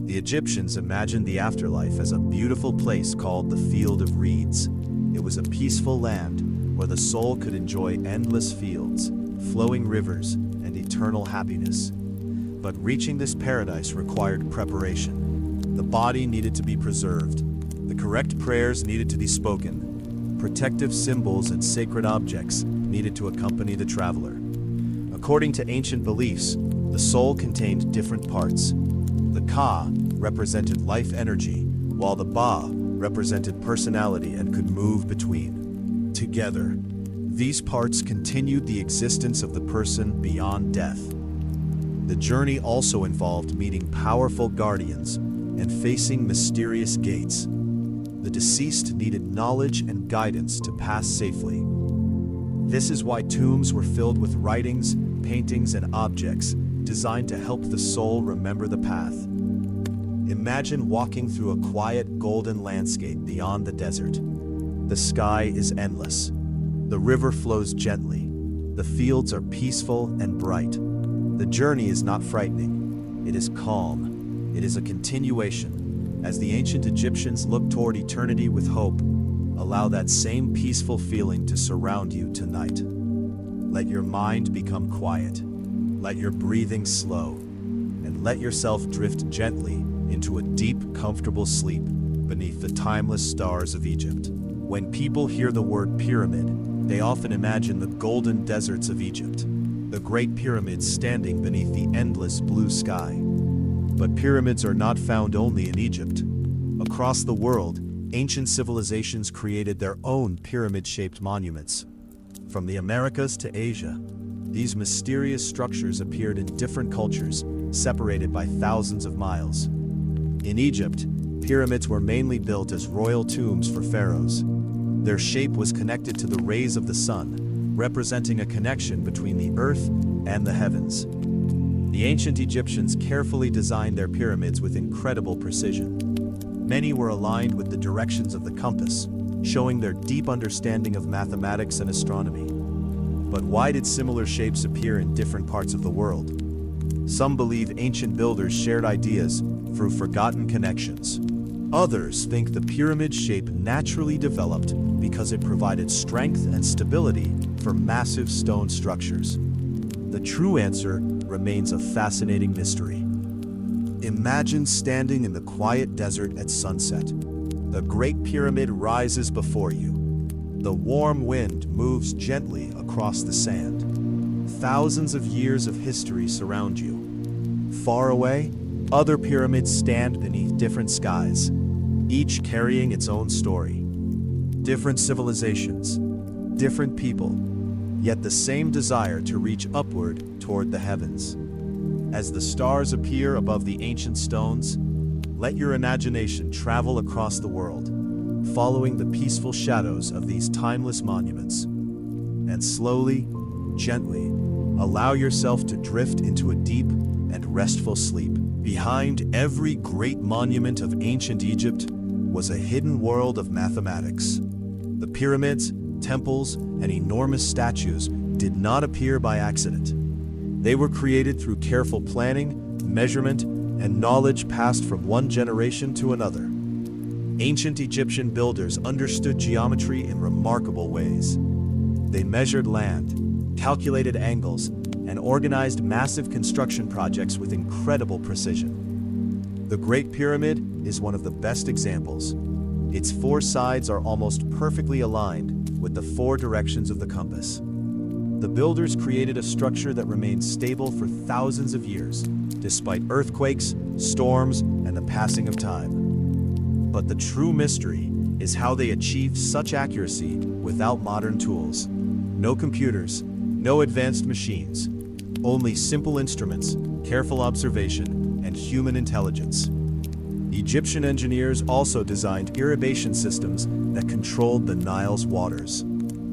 The Egyptians imagined the afterlife as a beautiful place called the Field of Reeds. It was a peaceful land where the soul could enjoy endless fields, flowing rivers, and eternal happiness. But reaching this paradise required preparation. The body needed to be preserved. The correct prayers needed to be spoken. Protective symbols and sacred objects needed to accompany the traveler. According to ancient beliefs, the soul contained different parts. The Ka represented life energy, while the Ba represented personality and could move between. Together, these parts continued the existence of the person beyond death. The journey also involved meeting powerful guardians and facing mysterious gates. The deceased needed knowledge and guidance to pass safely. This is why tombs were filled with writings, paintings, and objects designed to help the soul remember the path. Imagine walking through a quiet golden landscape beyond the desert. The sky is endless. The river flows gently. The fields are peaceful and bright. The journey is not frightening. It is calm. It is a continuation. As the ancient Egyptians look toward eternity with hope, allow that same peaceful feeling to surround you tonight. Let your mind become quiet. Let your breathing slow, and let yourself drift gently into a deep, comfortable sleep beneath the timeless stars of Egypt. When people hear the word pyramid, they often imagine the golden deserts of Egypt, the Great Pyramids standing beneath the endless blue sky. But pyramids are not found only in Egypt. Across the world, ancient civilizations created their own pyramid-shaped monuments. From the Americas to Asia, these mysterious structures appeared in different cultures, separated by thousands of miles. In Egypt, pyramids were mainly built as royal tombs for pharaohs. Their shape was connected to the rays of the sun, representing a connection between the earth and the heavens. The ancient Egyptians carefully designed their pyramids with incredible precision. Many were aligned with the directions of the compass, showing their deep understanding of mathematics and astronomy. But why did similar shapes appear in different parts of the world? Some believe ancient builders shared ideas through forgotten connections. Others think the pyramid shape naturally developed because it provided strength and stability for massive stone structures. The true answer remains a fascinating mystery. Imagine standing in the quiet desert at sunset. The Great Pyramid rises before you. The warm wind moves gently across the sand. Thousands of years of history surround you. Far away, other pyramids stand beneath different skies, each carrying its own story. Different civilizations, different people, yet the same desire to reach upward toward the heavens. As the stars appear above the ancient stones, let your imagination travel across the world, following the peaceful shadows of these timeless monuments. And slowly, gently, allow yourself to drift into a deep and restful sleep. Behind every great monument of ancient Egypt was a hidden world of mathematics. The pyramids, temples, and enormous statues did not appear by accident. They were created through careful planning, measurement, and knowledge passed from one generation to another. Ancient Egyptian builders understood geometry in remarkable ways. They measured land, calculated angles, and organized massive construction projects with incredible precision. The Great Pyramid is one of the best examples. Its four sides are almost perfectly aligned with the four directions of the compass. The builders created a structure that remained stable for thousands of years, despite earthquakes, storms, and the passing of time. But the true mystery is how they achieved such accuracy without modern tools. No computers, no advanced machines, only simple instruments, careful observation, and human intelligence. Egyptian engineers also designed irrigation systems that controlled the Nile's waters,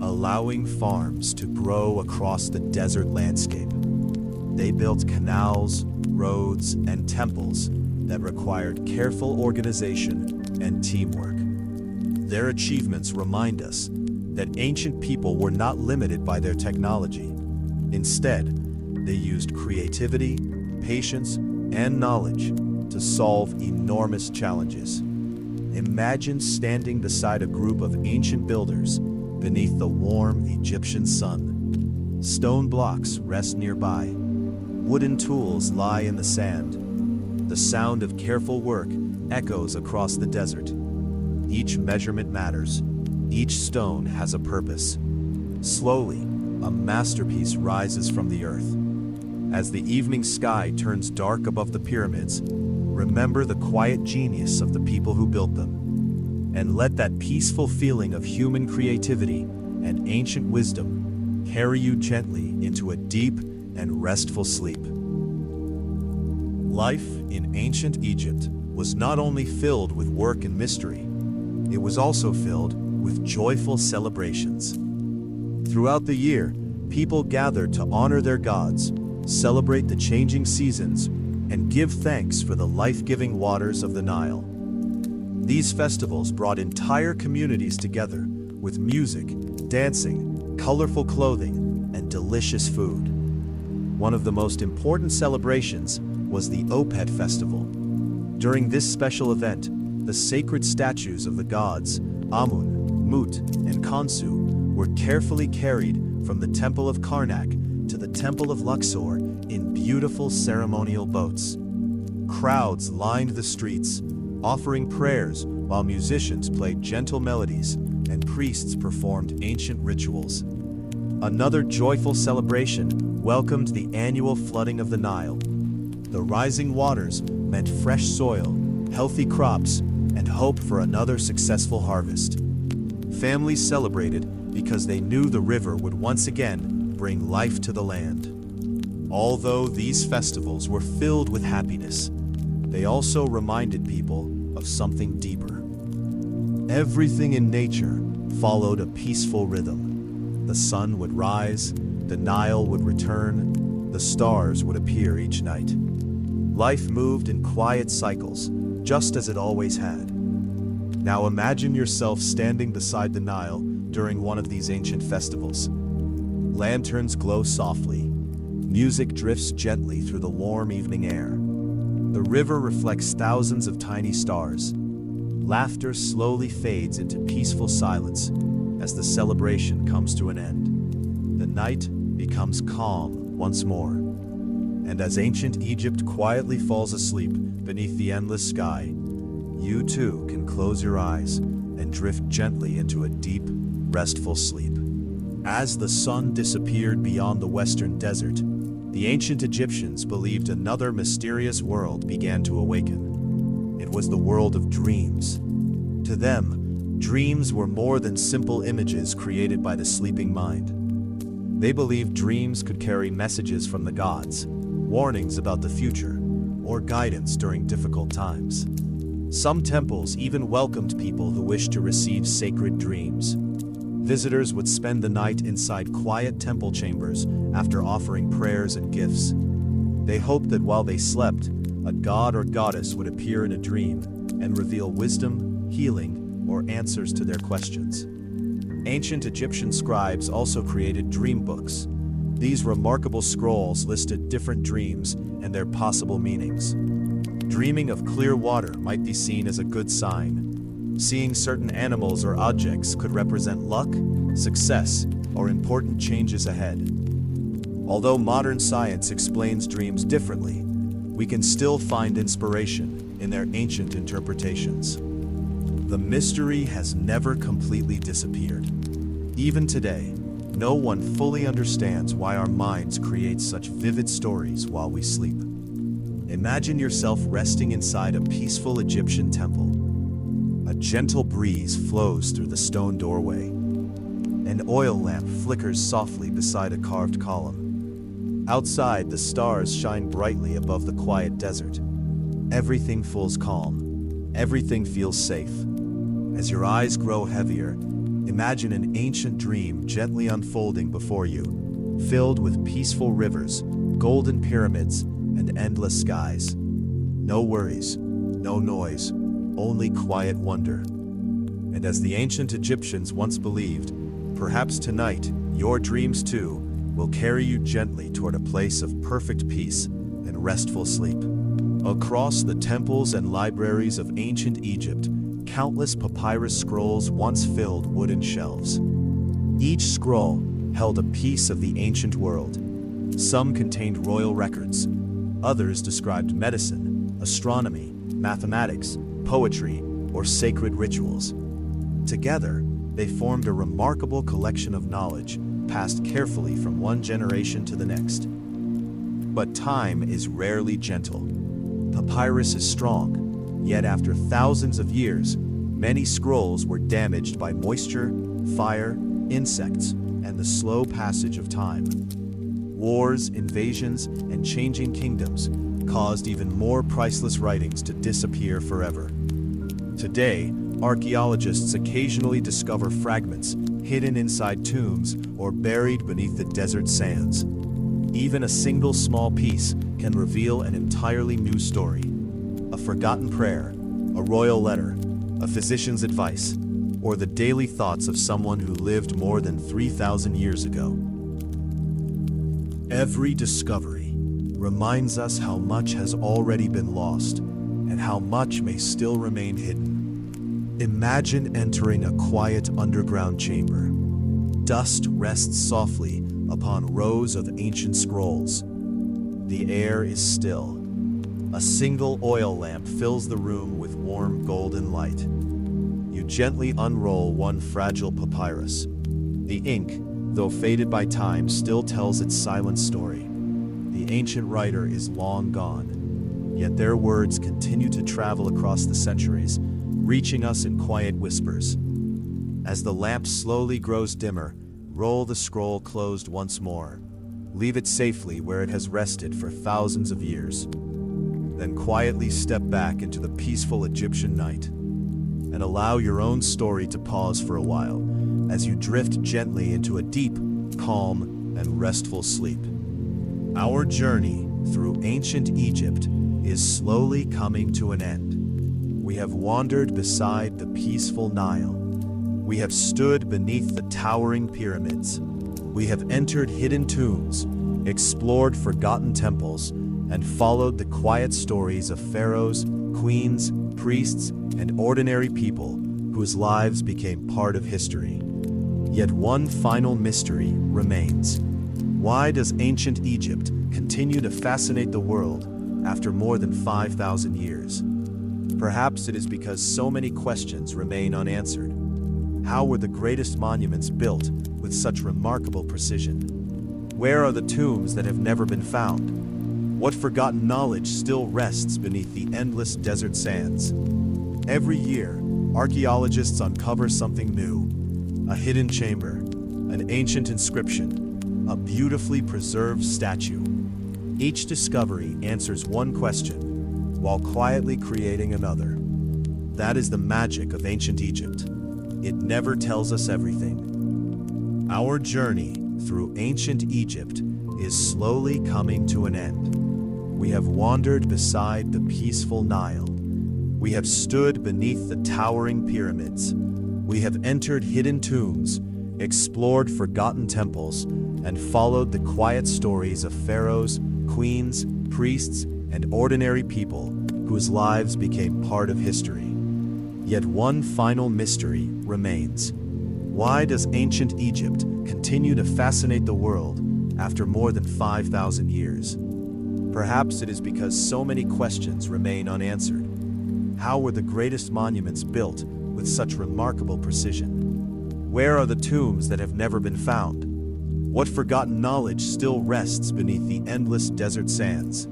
allowing farms to grow across the desert landscape. They built canals, roads, and temples that required careful organization and teamwork. Their achievements remind us that ancient people were not limited by their technology. Instead, they used creativity, patience, and knowledge to solve enormous challenges. Imagine standing beside a group of ancient builders beneath the warm Egyptian sun. Stone blocks rest nearby. Wooden tools lie in the sand. The sound of careful work echoes across the desert. Each measurement matters. Each stone has a purpose. Slowly, a masterpiece rises from the earth. As the evening sky turns dark above the pyramids, remember the quiet genius of the people who built them. And let that peaceful feeling of human creativity and ancient wisdom carry you gently into a deep and restful sleep. Life in ancient Egypt was not only filled with work and mystery, it was also filled with joyful celebrations. Throughout the year, people gathered to honor their gods, celebrate the changing seasons, and give thanks for the life-giving waters of the Nile. These festivals brought entire communities together with music, dancing, colorful clothing, and delicious food. One of the most important celebrations was the Opet festival. During this special event, the sacred statues of the gods, Amun, Mut, and Khonsu, were carefully carried from the Temple of Karnak to the Temple of Luxor in beautiful ceremonial boats. Crowds lined the streets, offering prayers while musicians played gentle melodies and priests performed ancient rituals. Another joyful celebration welcomed the annual flooding of the Nile. The rising waters meant fresh soil, healthy crops, and hope for another successful harvest. Families celebrated because they knew the river would once again bring life to the land. Although these festivals were filled with happiness, they also reminded people of something deeper. Everything in nature followed a peaceful rhythm. The sun would rise, the Nile would return, the stars would appear each night. Life moved in quiet cycles, just as it always had. Now imagine yourself standing beside the Nile during one of these ancient festivals. Lanterns glow softly. Music drifts gently through the warm evening air. The river reflects thousands of tiny stars. Laughter slowly fades into peaceful silence as the celebration comes to an end. The night becomes calm once more. And as ancient Egypt quietly falls asleep beneath the endless sky, you too can close your eyes and drift gently into a deep, restful sleep. As the sun disappeared beyond the western desert, the ancient Egyptians believed another mysterious world began to awaken. It was the world of dreams. To them, dreams were more than simple images created by the sleeping mind. They believed dreams could carry messages from the gods, warnings about the future, or guidance during difficult times. Some temples even welcomed people who wished to receive sacred dreams. Visitors would spend the night inside quiet temple chambers after offering prayers and gifts. They hoped that while they slept, a god or goddess would appear in a dream and reveal wisdom, healing, or answers to their questions. Ancient Egyptian scribes also created dream books. These remarkable scrolls listed different dreams and their possible meanings. Dreaming of clear water might be seen as a good sign. Seeing certain animals or objects could represent luck, success, or important changes ahead. Although modern science explains dreams differently, we can still find inspiration in their ancient interpretations. The mystery has never completely disappeared. Even today, no one fully understands why our minds create such vivid stories while we sleep. Imagine yourself resting inside a peaceful Egyptian temple. A gentle breeze flows through the stone doorway. An oil lamp flickers softly beside a carved column. Outside, the stars shine brightly above the quiet desert. Everything feels calm. Everything feels safe. As your eyes grow heavier, imagine an ancient dream gently unfolding before you, filled with peaceful rivers, golden pyramids, and endless skies. No worries, no noise, only quiet wonder. And as the ancient Egyptians once believed, perhaps tonight, your dreams too will carry you gently toward a place of perfect peace and restful sleep. Across the temples and libraries of ancient Egypt, countless papyrus scrolls once filled wooden shelves. Each scroll held a piece of the ancient world. Some contained royal records. Others described medicine, astronomy, mathematics, poetry, or sacred rituals. Together, they formed a remarkable collection of knowledge passed carefully from one generation to the next. But time is rarely gentle. Papyrus is strong, yet after thousands of years, many scrolls were damaged by moisture, fire, insects, and the slow passage of time. Wars, invasions, and changing kingdoms caused even more priceless writings to disappear forever. Today, archaeologists occasionally discover fragments hidden inside tombs or buried beneath the desert sands. Even a single small piece can reveal an entirely new story. A forgotten prayer, a royal letter, a physician's advice, or the daily thoughts of someone who lived more than 3,000 years ago. Every discovery reminds us how much has already been lost and how much may still remain hidden. Imagine entering a quiet underground chamber. Dust rests softly upon rows of ancient scrolls. The air is still. A single oil lamp fills the room with warm golden light. You gently unroll one fragile papyrus. The ink, though faded by time, still tells its silent story. The ancient writer is long gone, yet their words continue to travel across the centuries, reaching us in quiet whispers. As the lamp slowly grows dimmer, roll the scroll closed once more. Leave it safely where it has rested for thousands of years. Then quietly step back into the peaceful Egyptian night and allow your own story to pause for a while as you drift gently into a deep, calm, and restful sleep. Our journey through ancient Egypt is slowly coming to an end. We have wandered beside the peaceful Nile. We have stood beneath the towering pyramids. We have entered hidden tombs, explored forgotten temples, and followed the quiet stories of pharaohs, queens, priests, and ordinary people whose lives became part of history. Yet one final mystery remains. Why does ancient Egypt continue to fascinate the world after more than 5,000 years? Perhaps it is because so many questions remain unanswered. How were the greatest monuments built with such remarkable precision? Where are the tombs that have never been found? What forgotten knowledge still rests beneath the endless desert sands? Every year, archaeologists uncover something new. A hidden chamber, an ancient inscription, a beautifully preserved statue. Each discovery answers one question, while quietly creating another. That is the magic of ancient Egypt. It never tells us everything. Our journey through ancient Egypt is slowly coming to an end. We have wandered beside the peaceful Nile. We have stood beneath the towering pyramids. We have entered hidden tombs, explored forgotten temples, and followed the quiet stories of pharaohs, queens, priests, and ordinary people whose lives became part of history. Yet one final mystery remains. Why does ancient Egypt continue to fascinate the world after more than 5,000 years? Perhaps it is because so many questions remain unanswered. How were the greatest monuments built with such remarkable precision? Where are the tombs that have never been found? What forgotten knowledge still rests beneath the endless desert sands?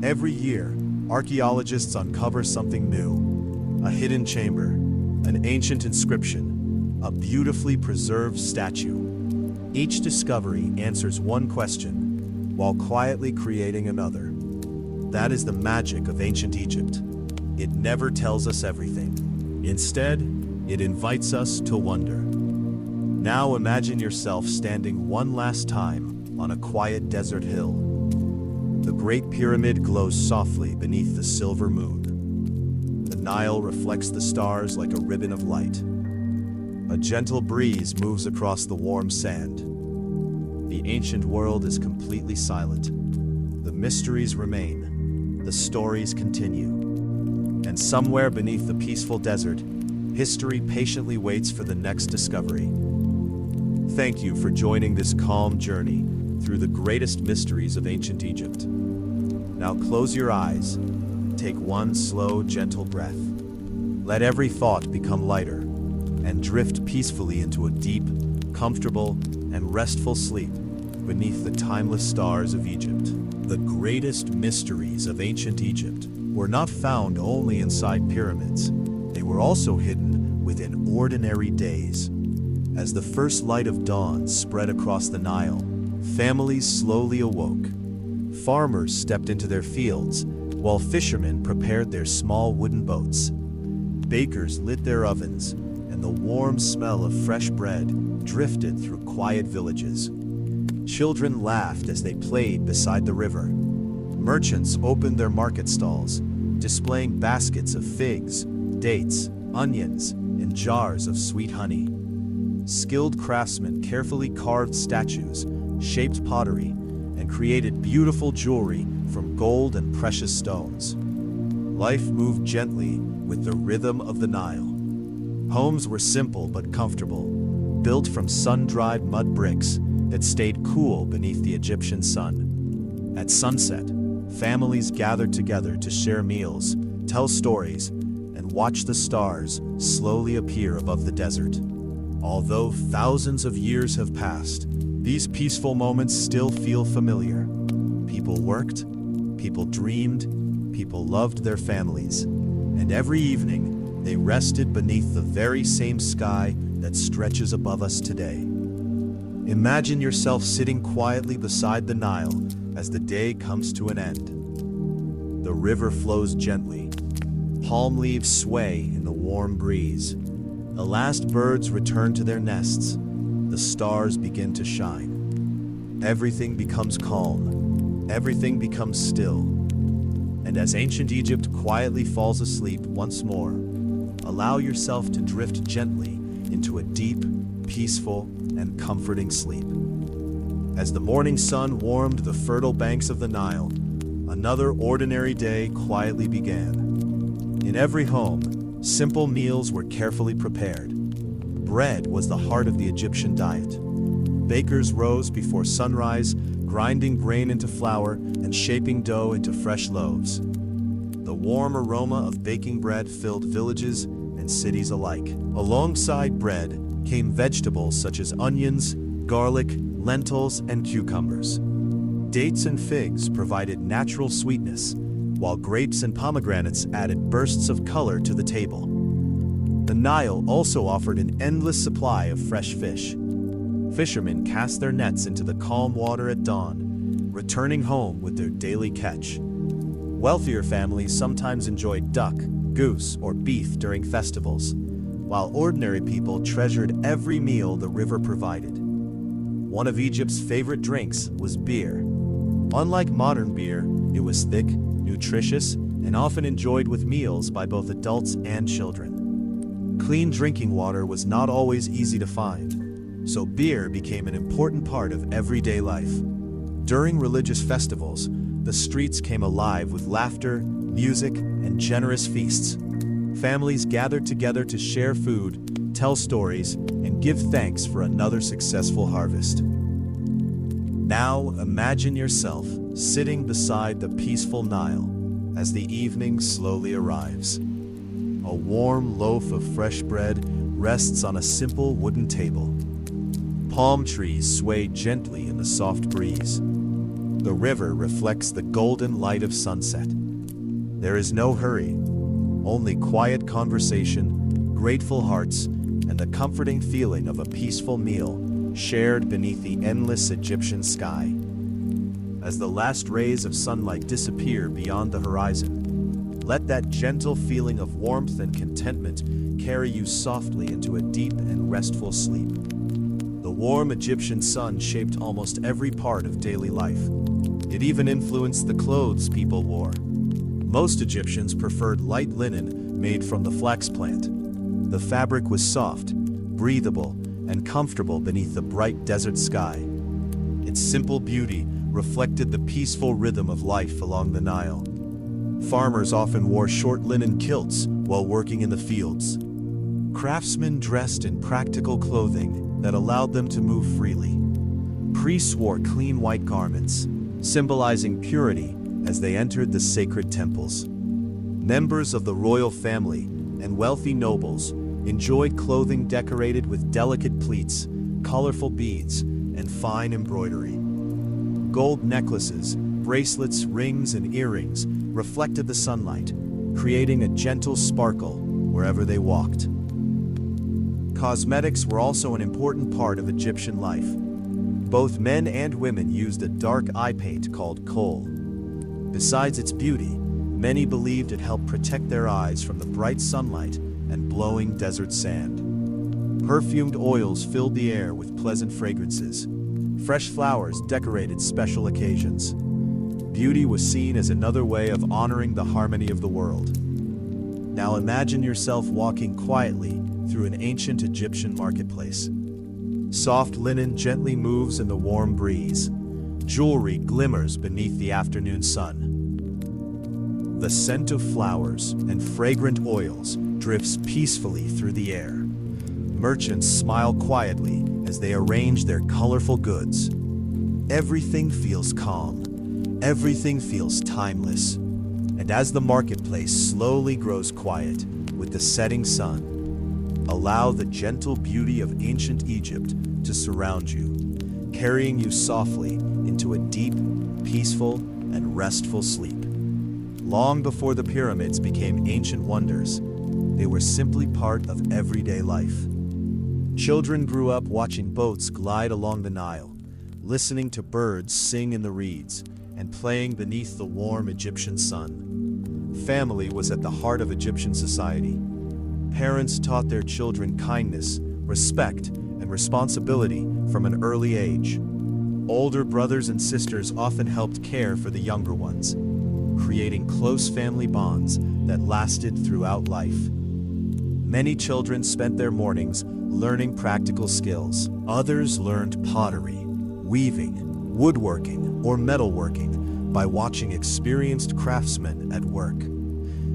Every year, archaeologists uncover something new. A hidden chamber, an ancient inscription, a beautifully preserved statue. Each discovery answers one question, while quietly creating another. That is the magic of ancient Egypt. It never tells us everything. Instead, it invites us to wonder. Now imagine yourself standing one last time on a quiet desert hill. The Great Pyramid glows softly beneath the silver moon. The Nile reflects the stars like a ribbon of light. A gentle breeze moves across the warm sand. The ancient world is completely silent. The mysteries remain. The stories continue. And somewhere beneath the peaceful desert, history patiently waits for the next discovery. Thank you for joining this calm journey through the greatest mysteries of ancient Egypt. Now close your eyes. Take one slow, gentle breath. Let every thought become lighter and drift peacefully into a deep, comfortable, and restful sleep beneath the timeless stars of Egypt. The greatest mysteries of ancient Egypt were not found only inside pyramids. They were also hidden within ordinary days. As the first light of dawn spread across the Nile, families slowly awoke. Farmers stepped into their fields, while fishermen prepared their small wooden boats. Bakers lit their ovens, and the warm smell of fresh bread drifted through quiet villages. Children laughed as they played beside the river. Merchants opened their market stalls, displaying baskets of figs, dates, onions, and jars of sweet honey. Skilled craftsmen carefully carved statues, shaped pottery, and created beautiful jewelry from gold and precious stones. Life moved gently with the rhythm of the Nile. Homes were simple but comfortable, built from sun-dried mud bricks that stayed cool beneath the Egyptian sun. At sunset, families gathered together to share meals, tell stories, and watch the stars slowly appear above the desert. Although thousands of years have passed, these peaceful moments still feel familiar. People worked, people dreamed, people loved their families, and every evening they rested beneath the very same sky that stretches above us today. Imagine yourself sitting quietly beside the Nile as the day comes to an end. The river flows gently. Palm leaves sway in the warm breeze. The last birds return to their nests. The stars begin to shine. Everything becomes calm. Everything becomes still. And as ancient Egypt quietly falls asleep once more, allow yourself to drift gently into a deep, peaceful, and comforting sleep. As the morning sun warmed the fertile banks of the Nile, another ordinary day quietly began. In every home, simple meals were carefully prepared. Bread was the heart of the Egyptian diet. Bakers rose before sunrise, grinding grain into flour and shaping dough into fresh loaves. The warm aroma of baking bread filled villages and cities alike. Alongside bread came vegetables such as onions, garlic, lentils, and cucumbers. Dates and figs provided natural sweetness, while grapes and pomegranates added bursts of color to the table. The Nile also offered an endless supply of fresh fish. Fishermen cast their nets into the calm water at dawn, returning home with their daily catch. Wealthier families sometimes enjoyed duck, goose, or beef during festivals, while ordinary people treasured every meal the river provided. One of Egypt's favorite drinks was beer. Unlike modern beer, it was thick, nutritious, and often enjoyed with meals by both adults and children. Clean drinking water was not always easy to find, so beer became an important part of everyday life. During religious festivals, the streets came alive with laughter, music, and generous feasts. Families gathered together to share food, tell stories, and give thanks for another successful harvest. Now imagine yourself sitting beside the peaceful Nile as the evening slowly arrives. A warm loaf of fresh bread rests on a simple wooden table. Palm trees sway gently in the soft breeze. The river reflects the golden light of sunset. There is no hurry, only quiet conversation, grateful hearts, and the comforting feeling of a peaceful meal shared beneath the endless Egyptian sky. As the last rays of sunlight disappear beyond the horizon, let that gentle feeling of warmth and contentment carry you softly into a deep and restful sleep. The warm Egyptian sun shaped almost every part of daily life. It even influenced the clothes people wore. Most Egyptians preferred light linen made from the flax plant. The fabric was soft, breathable, and comfortable beneath the bright desert sky. Its simple beauty reflected the peaceful rhythm of life along the Nile. Farmers often wore short linen kilts while working in the fields. Craftsmen dressed in practical clothing that allowed them to move freely. Priests wore clean white garments, symbolizing purity as they entered the sacred temples. Members of the royal family and wealthy nobles enjoyed clothing decorated with delicate pleats, colorful beads, and fine embroidery. Gold necklaces, bracelets, rings, and earrings reflected the sunlight, creating a gentle sparkle wherever they walked. Cosmetics were also an important part of Egyptian life. Both men and women used a dark eye paint called kohl. Besides its beauty, many believed it helped protect their eyes from the bright sunlight and blowing desert sand. Perfumed oils filled the air with pleasant fragrances. Fresh flowers decorated special occasions. Beauty was seen as another way of honoring the harmony of the world. Now imagine yourself walking quietly through an ancient Egyptian marketplace. Soft linen gently moves in the warm breeze. Jewelry glimmers beneath the afternoon sun. The scent of flowers and fragrant oils drifts peacefully through the air. Merchants smile quietly as they arrange their colorful goods. Everything feels calm. Everything feels timeless. And as the marketplace slowly grows quiet with the setting sun, allow the gentle beauty of ancient Egypt to surround you, carrying you softly into a deep, peaceful, and restful sleep. Long before the pyramids became ancient wonders, they were simply part of everyday life. Children grew up watching boats glide along the Nile, listening to birds sing in the reeds, and playing beneath the warm Egyptian sun. Family was at the heart of Egyptian society. Parents taught their children kindness, respect, and responsibility from an early age. Older brothers and sisters often helped care for the younger ones, creating close family bonds that lasted throughout life. Many children spent their mornings learning practical skills. Others learned pottery, weaving, woodworking, or metalworking by watching experienced craftsmen at work.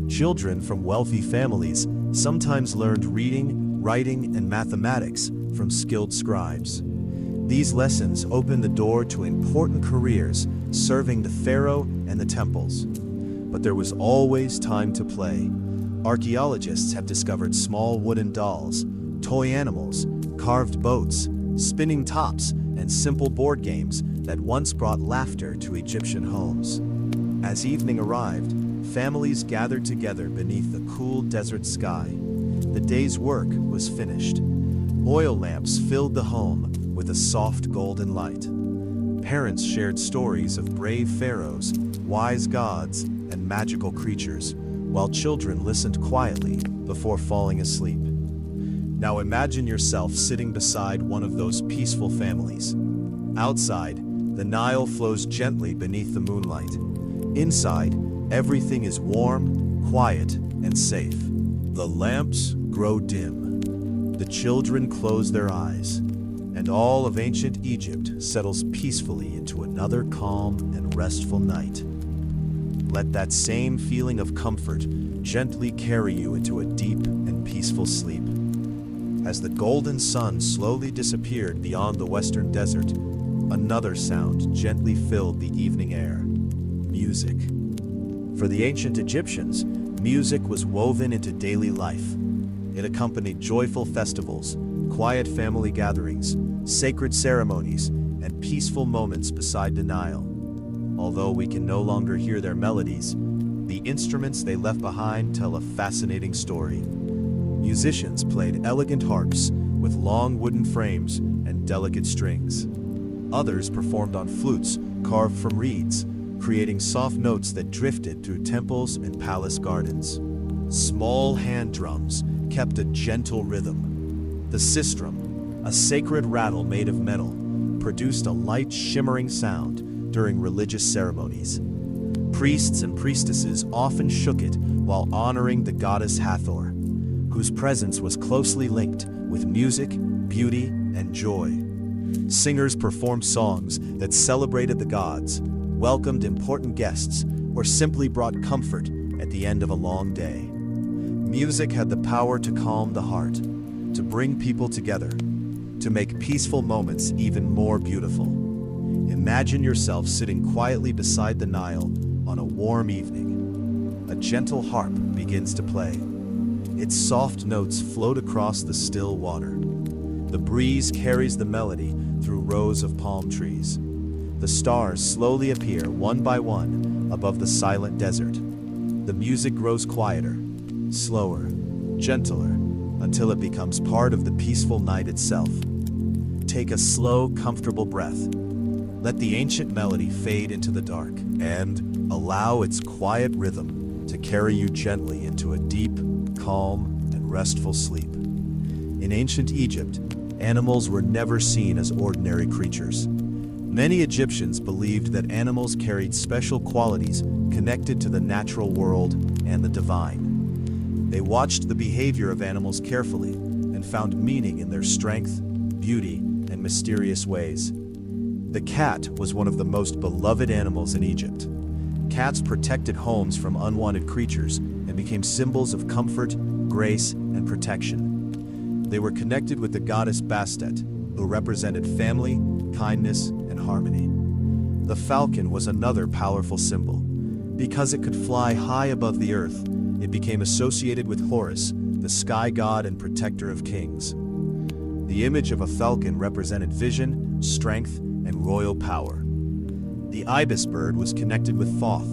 Children from wealthy families sometimes learned reading, writing, and mathematics from skilled scribes. These lessons opened the door to important careers serving the pharaoh and the temples. But there was always time to play. Archaeologists have discovered small wooden dolls, toy animals, carved boats, spinning tops, and simple board games that once brought laughter to Egyptian homes. As evening arrived, families gathered together beneath the cool desert sky. The day's work was finished. Oil lamps filled the home with a soft golden light. Parents shared stories of brave pharaohs, wise gods, and magical creatures, while children listened quietly before falling asleep. Now imagine yourself sitting beside one of those peaceful families. Outside, the Nile flows gently beneath the moonlight. Inside, everything is warm, quiet, and safe. The lamps grow dim. The children close their eyes, and all of ancient Egypt settles peacefully into another calm and restful night. Let that same feeling of comfort gently carry you into a deep and peaceful sleep. As the golden sun slowly disappeared beyond the western desert, another sound gently filled the evening air: music. For the ancient Egyptians, music was woven into daily life. It accompanied joyful festivals, quiet family gatherings, sacred ceremonies, and peaceful moments beside the Nile. Although we can no longer hear their melodies, the instruments they left behind tell a fascinating story. Musicians played elegant harps with long wooden frames and delicate strings. Others performed on flutes carved from reeds, creating soft notes that drifted through temples and palace gardens. Small hand drums kept a gentle rhythm. The sistrum, a sacred rattle made of metal, produced a light shimmering sound during religious ceremonies. Priests and priestesses often shook it while honoring the goddess Hathor, whose presence was closely linked with music, beauty, and joy. Singers performed songs that celebrated the gods, welcomed important guests, or simply brought comfort at the end of a long day. Music had the power to calm the heart, to bring people together, to make peaceful moments even more beautiful. Imagine yourself sitting quietly beside the Nile on a warm evening. A gentle harp begins to play. Its soft notes float across the still water. The breeze carries the melody through rows of palm trees. The stars slowly appear one by one above the silent desert. The music grows quieter, slower, gentler, until it becomes part of the peaceful night itself. Take a slow, comfortable breath. Let the ancient melody fade into the dark, and allow its quiet rhythm to carry you gently into a deep, calm, and restful sleep. In ancient Egypt, animals were never seen as ordinary creatures. Many Egyptians believed that animals carried special qualities connected to the natural world and the divine. They watched the behavior of animals carefully and found meaning in their strength, beauty, and mysterious ways. The cat was one of the most beloved animals in Egypt. Cats protected homes from unwanted creatures and became symbols of comfort, grace, and protection. They were connected with the goddess Bastet, who represented family, kindness, and harmony. The falcon was another powerful symbol. Because it could fly high above the earth, it became associated with Horus, the sky god and protector of kings. The image of a falcon represented vision, strength, and royal power. The ibis bird was connected with Thoth,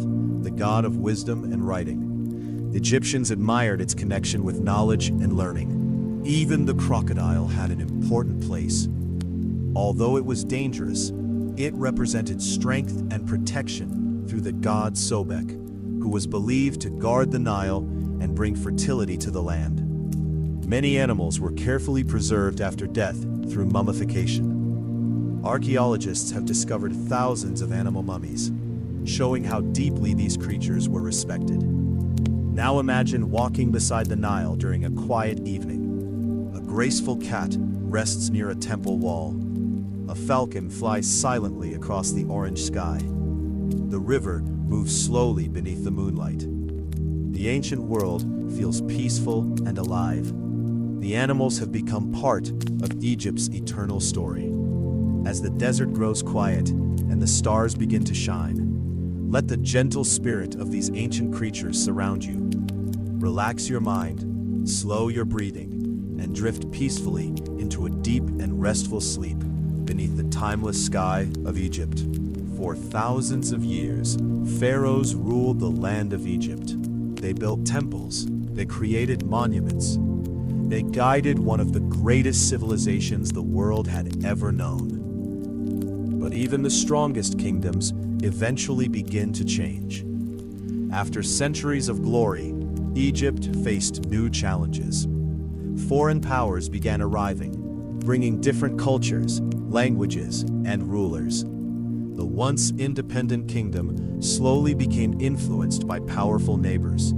the god of wisdom and writing. Egyptians admired its connection with knowledge and learning. Even the crocodile had an important place. Although it was dangerous, it represented strength and protection through the god Sobek, who was believed to guard the Nile and bring fertility to the land. Many animals were carefully preserved after death through mummification. Archaeologists have discovered thousands of animal mummies, showing how deeply these creatures were respected. Now imagine walking beside the Nile during a quiet evening. A graceful cat rests near a temple wall. A falcon flies silently across the orange sky. The river moves slowly beneath the moonlight. The ancient world feels peaceful and alive. The animals have become part of Egypt's eternal story. As the desert grows quiet and the stars begin to shine, let the gentle spirit of these ancient creatures surround you. Relax your mind, slow your breathing, and drift peacefully into a deep and restful sleep beneath the timeless sky of Egypt. For thousands of years, pharaohs ruled the land of Egypt. They built temples, they created monuments, they guided one of the greatest civilizations the world had ever known. But even the strongest kingdoms eventually begin to change. After centuries of glory, Egypt faced new challenges. Foreign powers began arriving, bringing different cultures, languages, and rulers. The once independent kingdom slowly became influenced by powerful neighbors.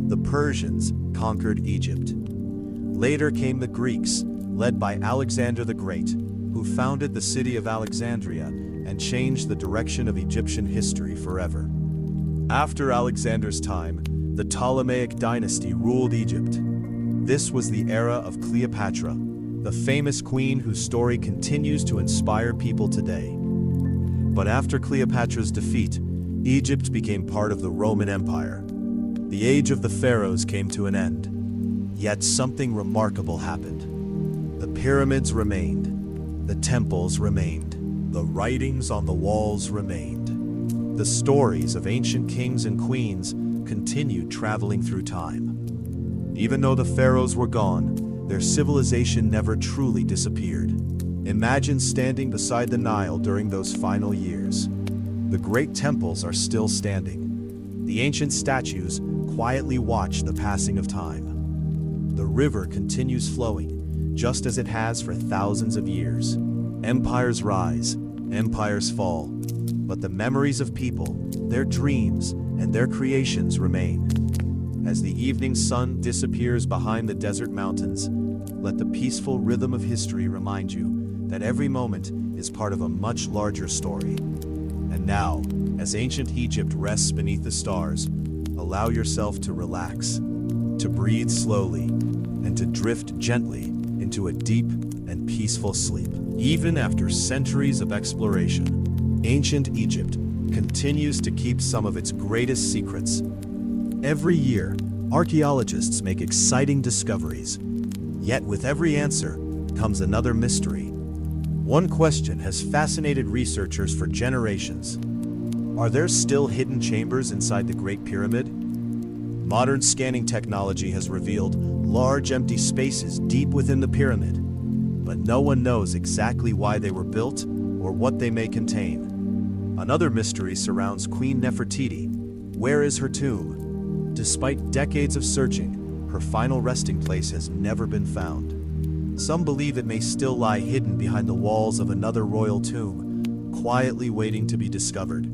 The Persians conquered Egypt. Later came the Greeks, led by Alexander the Great, who founded the city of Alexandria and changed the direction of Egyptian history forever. After Alexander's time, the Ptolemaic dynasty ruled Egypt. This was the era of Cleopatra, the famous queen whose story continues to inspire people today. But after Cleopatra's defeat, Egypt became part of the Roman Empire. The age of the pharaohs came to an end. Yet something remarkable happened. The pyramids remained. The temples remained. The writings on the walls remained. The stories of ancient kings and queens continued traveling through time. Even though the pharaohs were gone, their civilization never truly disappeared. Imagine standing beside the Nile during those final years. The great temples are still standing. The ancient statues quietly watch the passing of time. The river continues flowing, just as it has for thousands of years. Empires rise, empires fall, but the memories of people, their dreams, and their creations remain. As the evening sun disappears behind the desert mountains, let the peaceful rhythm of history remind you that every moment is part of a much larger story. And now, as ancient Egypt rests beneath the stars, allow yourself to relax, to breathe slowly, and to drift gently into a deep and peaceful sleep. Even after centuries of exploration, ancient Egypt continues to keep some of its greatest secrets. Every year, archaeologists make exciting discoveries. Yet with every answer comes another mystery. One question has fascinated researchers for generations. Are there still hidden chambers inside the Great Pyramid? Modern scanning technology has revealed large empty spaces deep within the pyramid, but no one knows exactly why they were built or what they may contain. Another mystery surrounds Queen Nefertiti. Where is her tomb? Despite decades of searching, her final resting place has never been found. Some believe it may still lie hidden behind the walls of another royal tomb, quietly waiting to be discovered.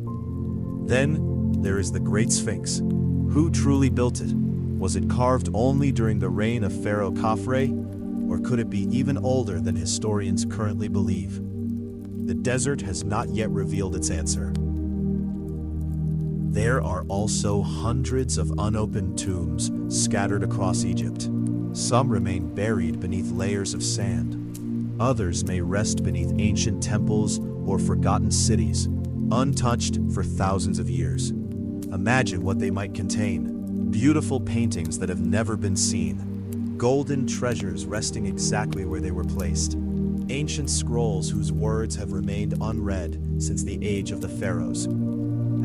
Then, there is the Great Sphinx. Who truly built it? Was it carved only during the reign of Pharaoh Khafre, or could it be even older than historians currently believe? The desert has not yet revealed its answer. There are also hundreds of unopened tombs scattered across Egypt. Some remain buried beneath layers of sand. Others may rest beneath ancient temples or forgotten cities, untouched for thousands of years. Imagine what they might contain. Beautiful paintings that have never been seen. Golden treasures resting exactly where they were placed. Ancient scrolls whose words have remained unread since the age of the Pharaohs.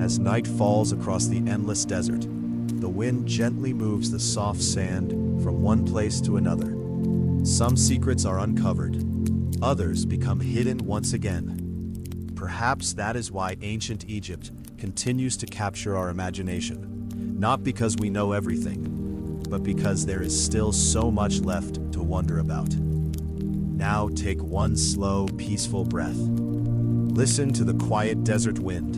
As night falls across the endless desert, the wind gently moves the soft sand from one place to another. Some secrets are uncovered, others become hidden once again. Perhaps that is why ancient Egypt continues to capture our imagination, not because we know everything, but because there is still so much left to wonder about. Now take one slow, peaceful breath. Listen to the quiet desert wind,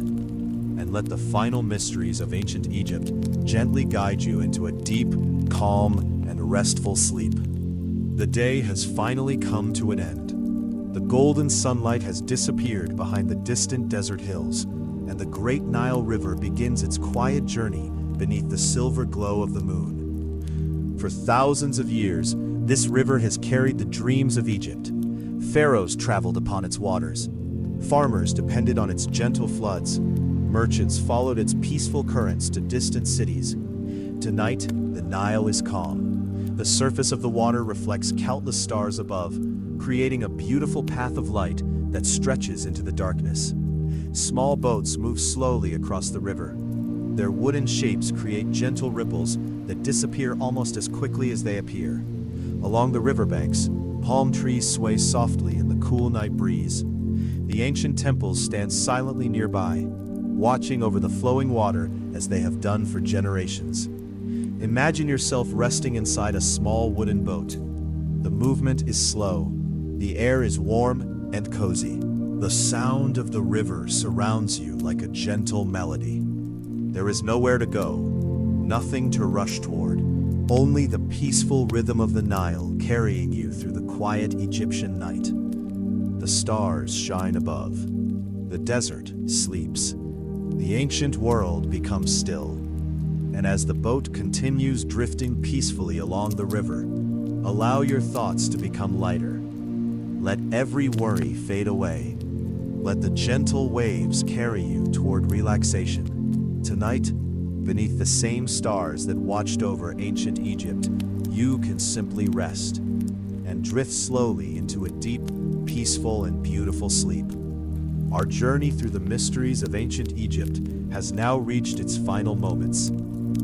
and let the final mysteries of ancient Egypt gently guide you into a deep, calm, and restful sleep. The day has finally come to an end. The golden sunlight has disappeared behind the distant desert hills, and the great Nile River begins its quiet journey beneath the silver glow of the moon. For thousands of years, this river has carried the dreams of Egypt. Pharaohs traveled upon its waters. Farmers depended on its gentle floods. Merchants followed its peaceful currents to distant cities. Tonight, the Nile is calm. The surface of the water reflects countless stars above, creating a beautiful path of light that stretches into the darkness. Small boats move slowly across the river. Their wooden shapes create gentle ripples that disappear almost as quickly as they appear. Along the riverbanks, palm trees sway softly in the cool night breeze. The ancient temples stand silently nearby, watching over the flowing water as they have done for generations. Imagine yourself resting inside a small wooden boat. The movement is slow. The air is warm and cozy. The sound of the river surrounds you like a gentle melody. There is nowhere to go, nothing to rush toward, only the peaceful rhythm of the Nile carrying you through the quiet Egyptian night. The stars shine above. The desert sleeps. The ancient world becomes still. And as the boat continues drifting peacefully along the river, allow your thoughts to become lighter. Let every worry fade away. Let the gentle waves carry you toward relaxation. Tonight, beneath the same stars that watched over ancient Egypt, you can simply rest and drift slowly into a deep, peaceful, and beautiful sleep. Our journey through the mysteries of ancient Egypt has now reached its final moments.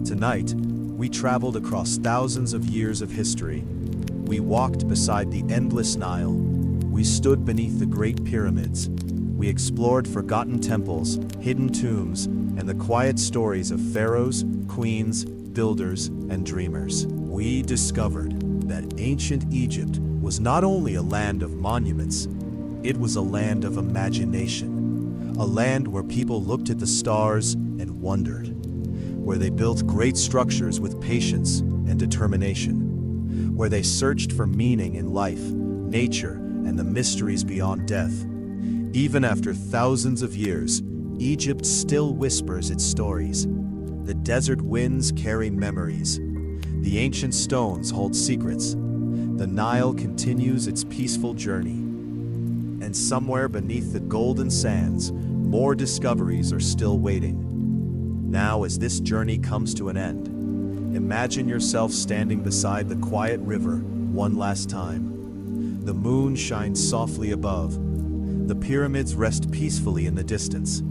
Tonight, we traveled across thousands of years of history. We walked beside the endless Nile. We stood beneath the Great Pyramids. We explored forgotten temples, hidden tombs, and the quiet stories of pharaohs, queens, builders, and dreamers. We discovered that ancient Egypt was not only a land of monuments, it was a land of imagination, a land where people looked at the stars and wondered, where they built great structures with patience and determination, where they searched for meaning in life, nature, and the mysteries beyond death. Even after thousands of years, Egypt still whispers its stories. The desert winds carry memories. The ancient stones hold secrets. The Nile continues its peaceful journey. And somewhere beneath the golden sands, more discoveries are still waiting. Now, as this journey comes to an end, imagine yourself standing beside the quiet river one last time. The moon shines softly above. The pyramids rest peacefully in the distance.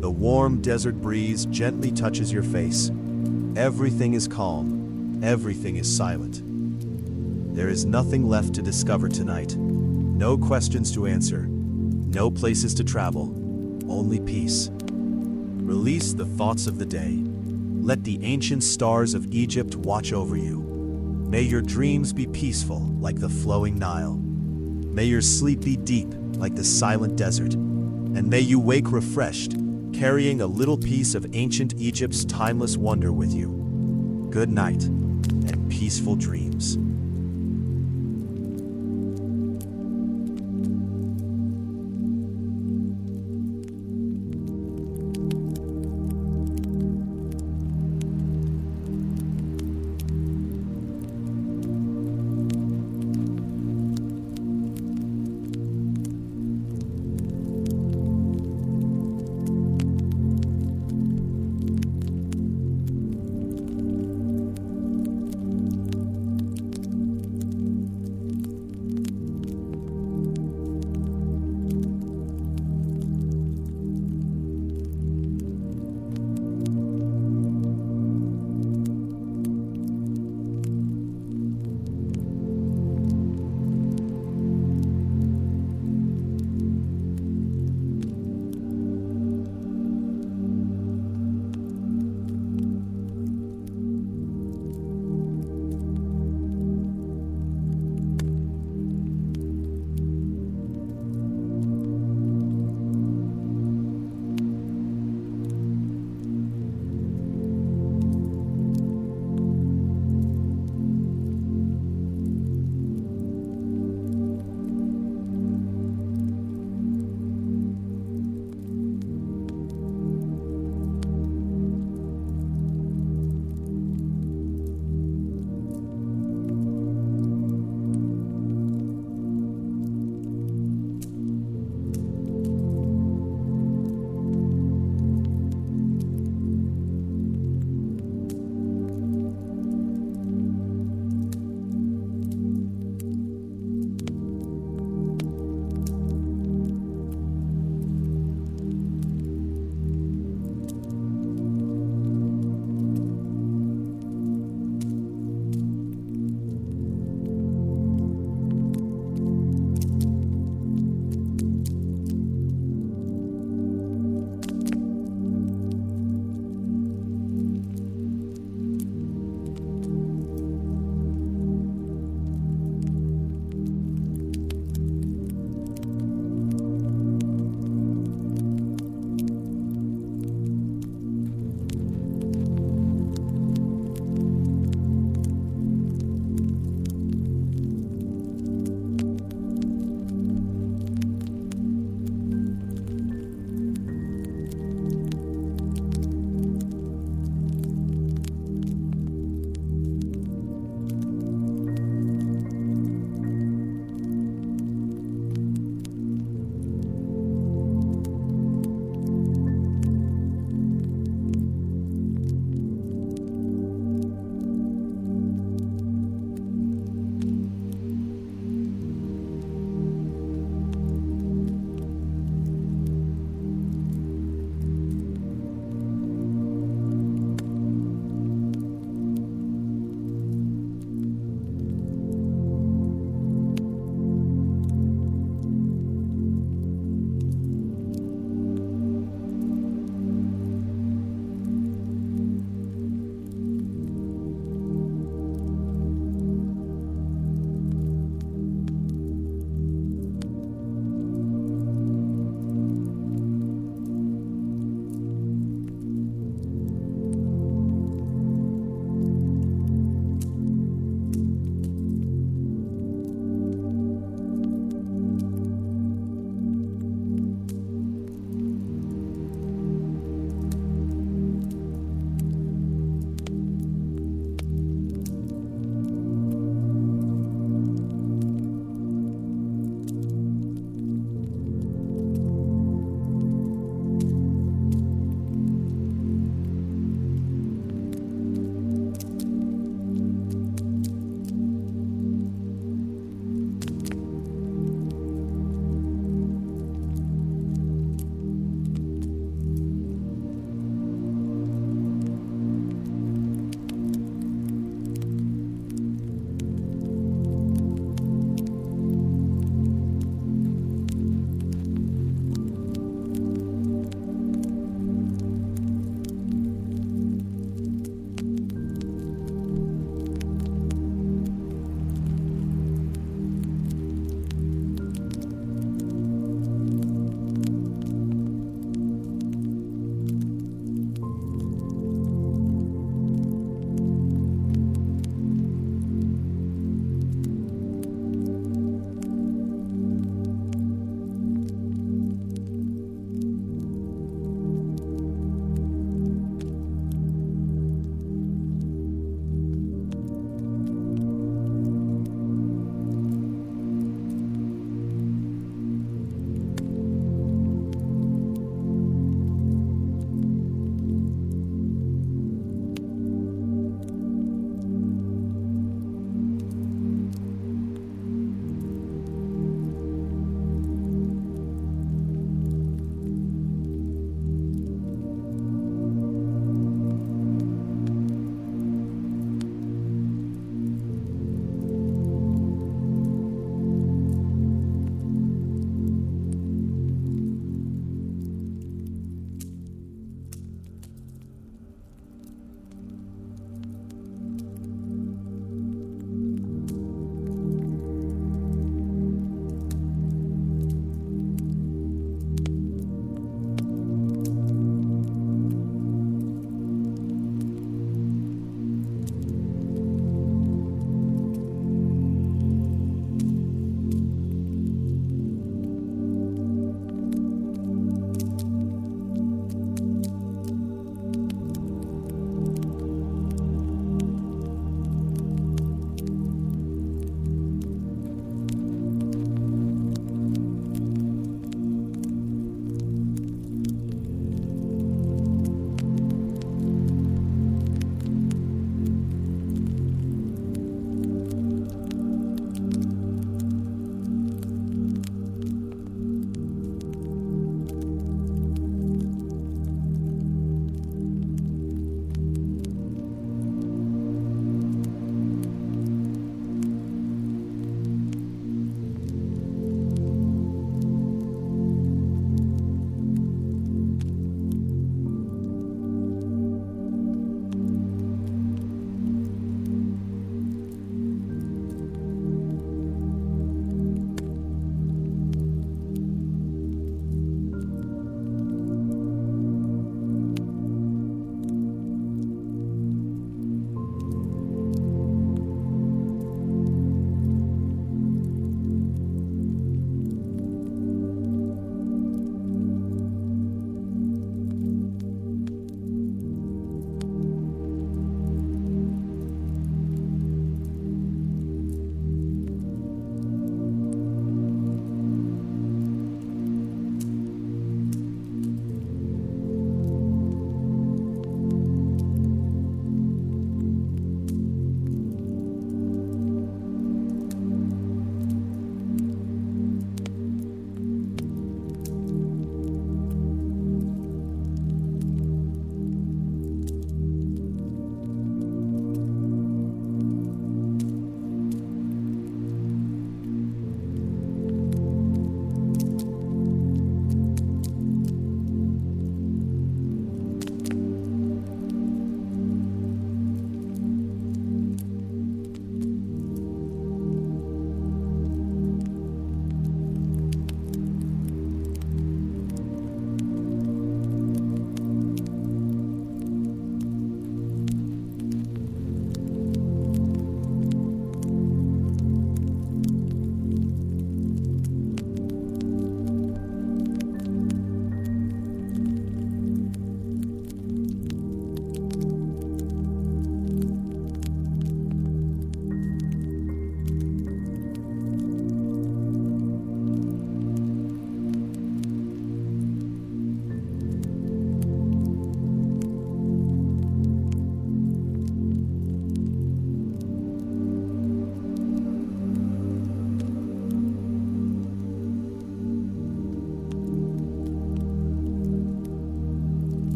The warm desert breeze gently touches your face. Everything is calm. Everything is silent. There is nothing left to discover tonight. No questions to answer. No places to travel. Only peace. Release the thoughts of the day. Let the ancient stars of Egypt watch over you. May your dreams be peaceful like the flowing Nile. May your sleep be deep like the silent desert. And may you wake refreshed, carrying a little piece of ancient Egypt's timeless wonder with you. Good night and peaceful dreams.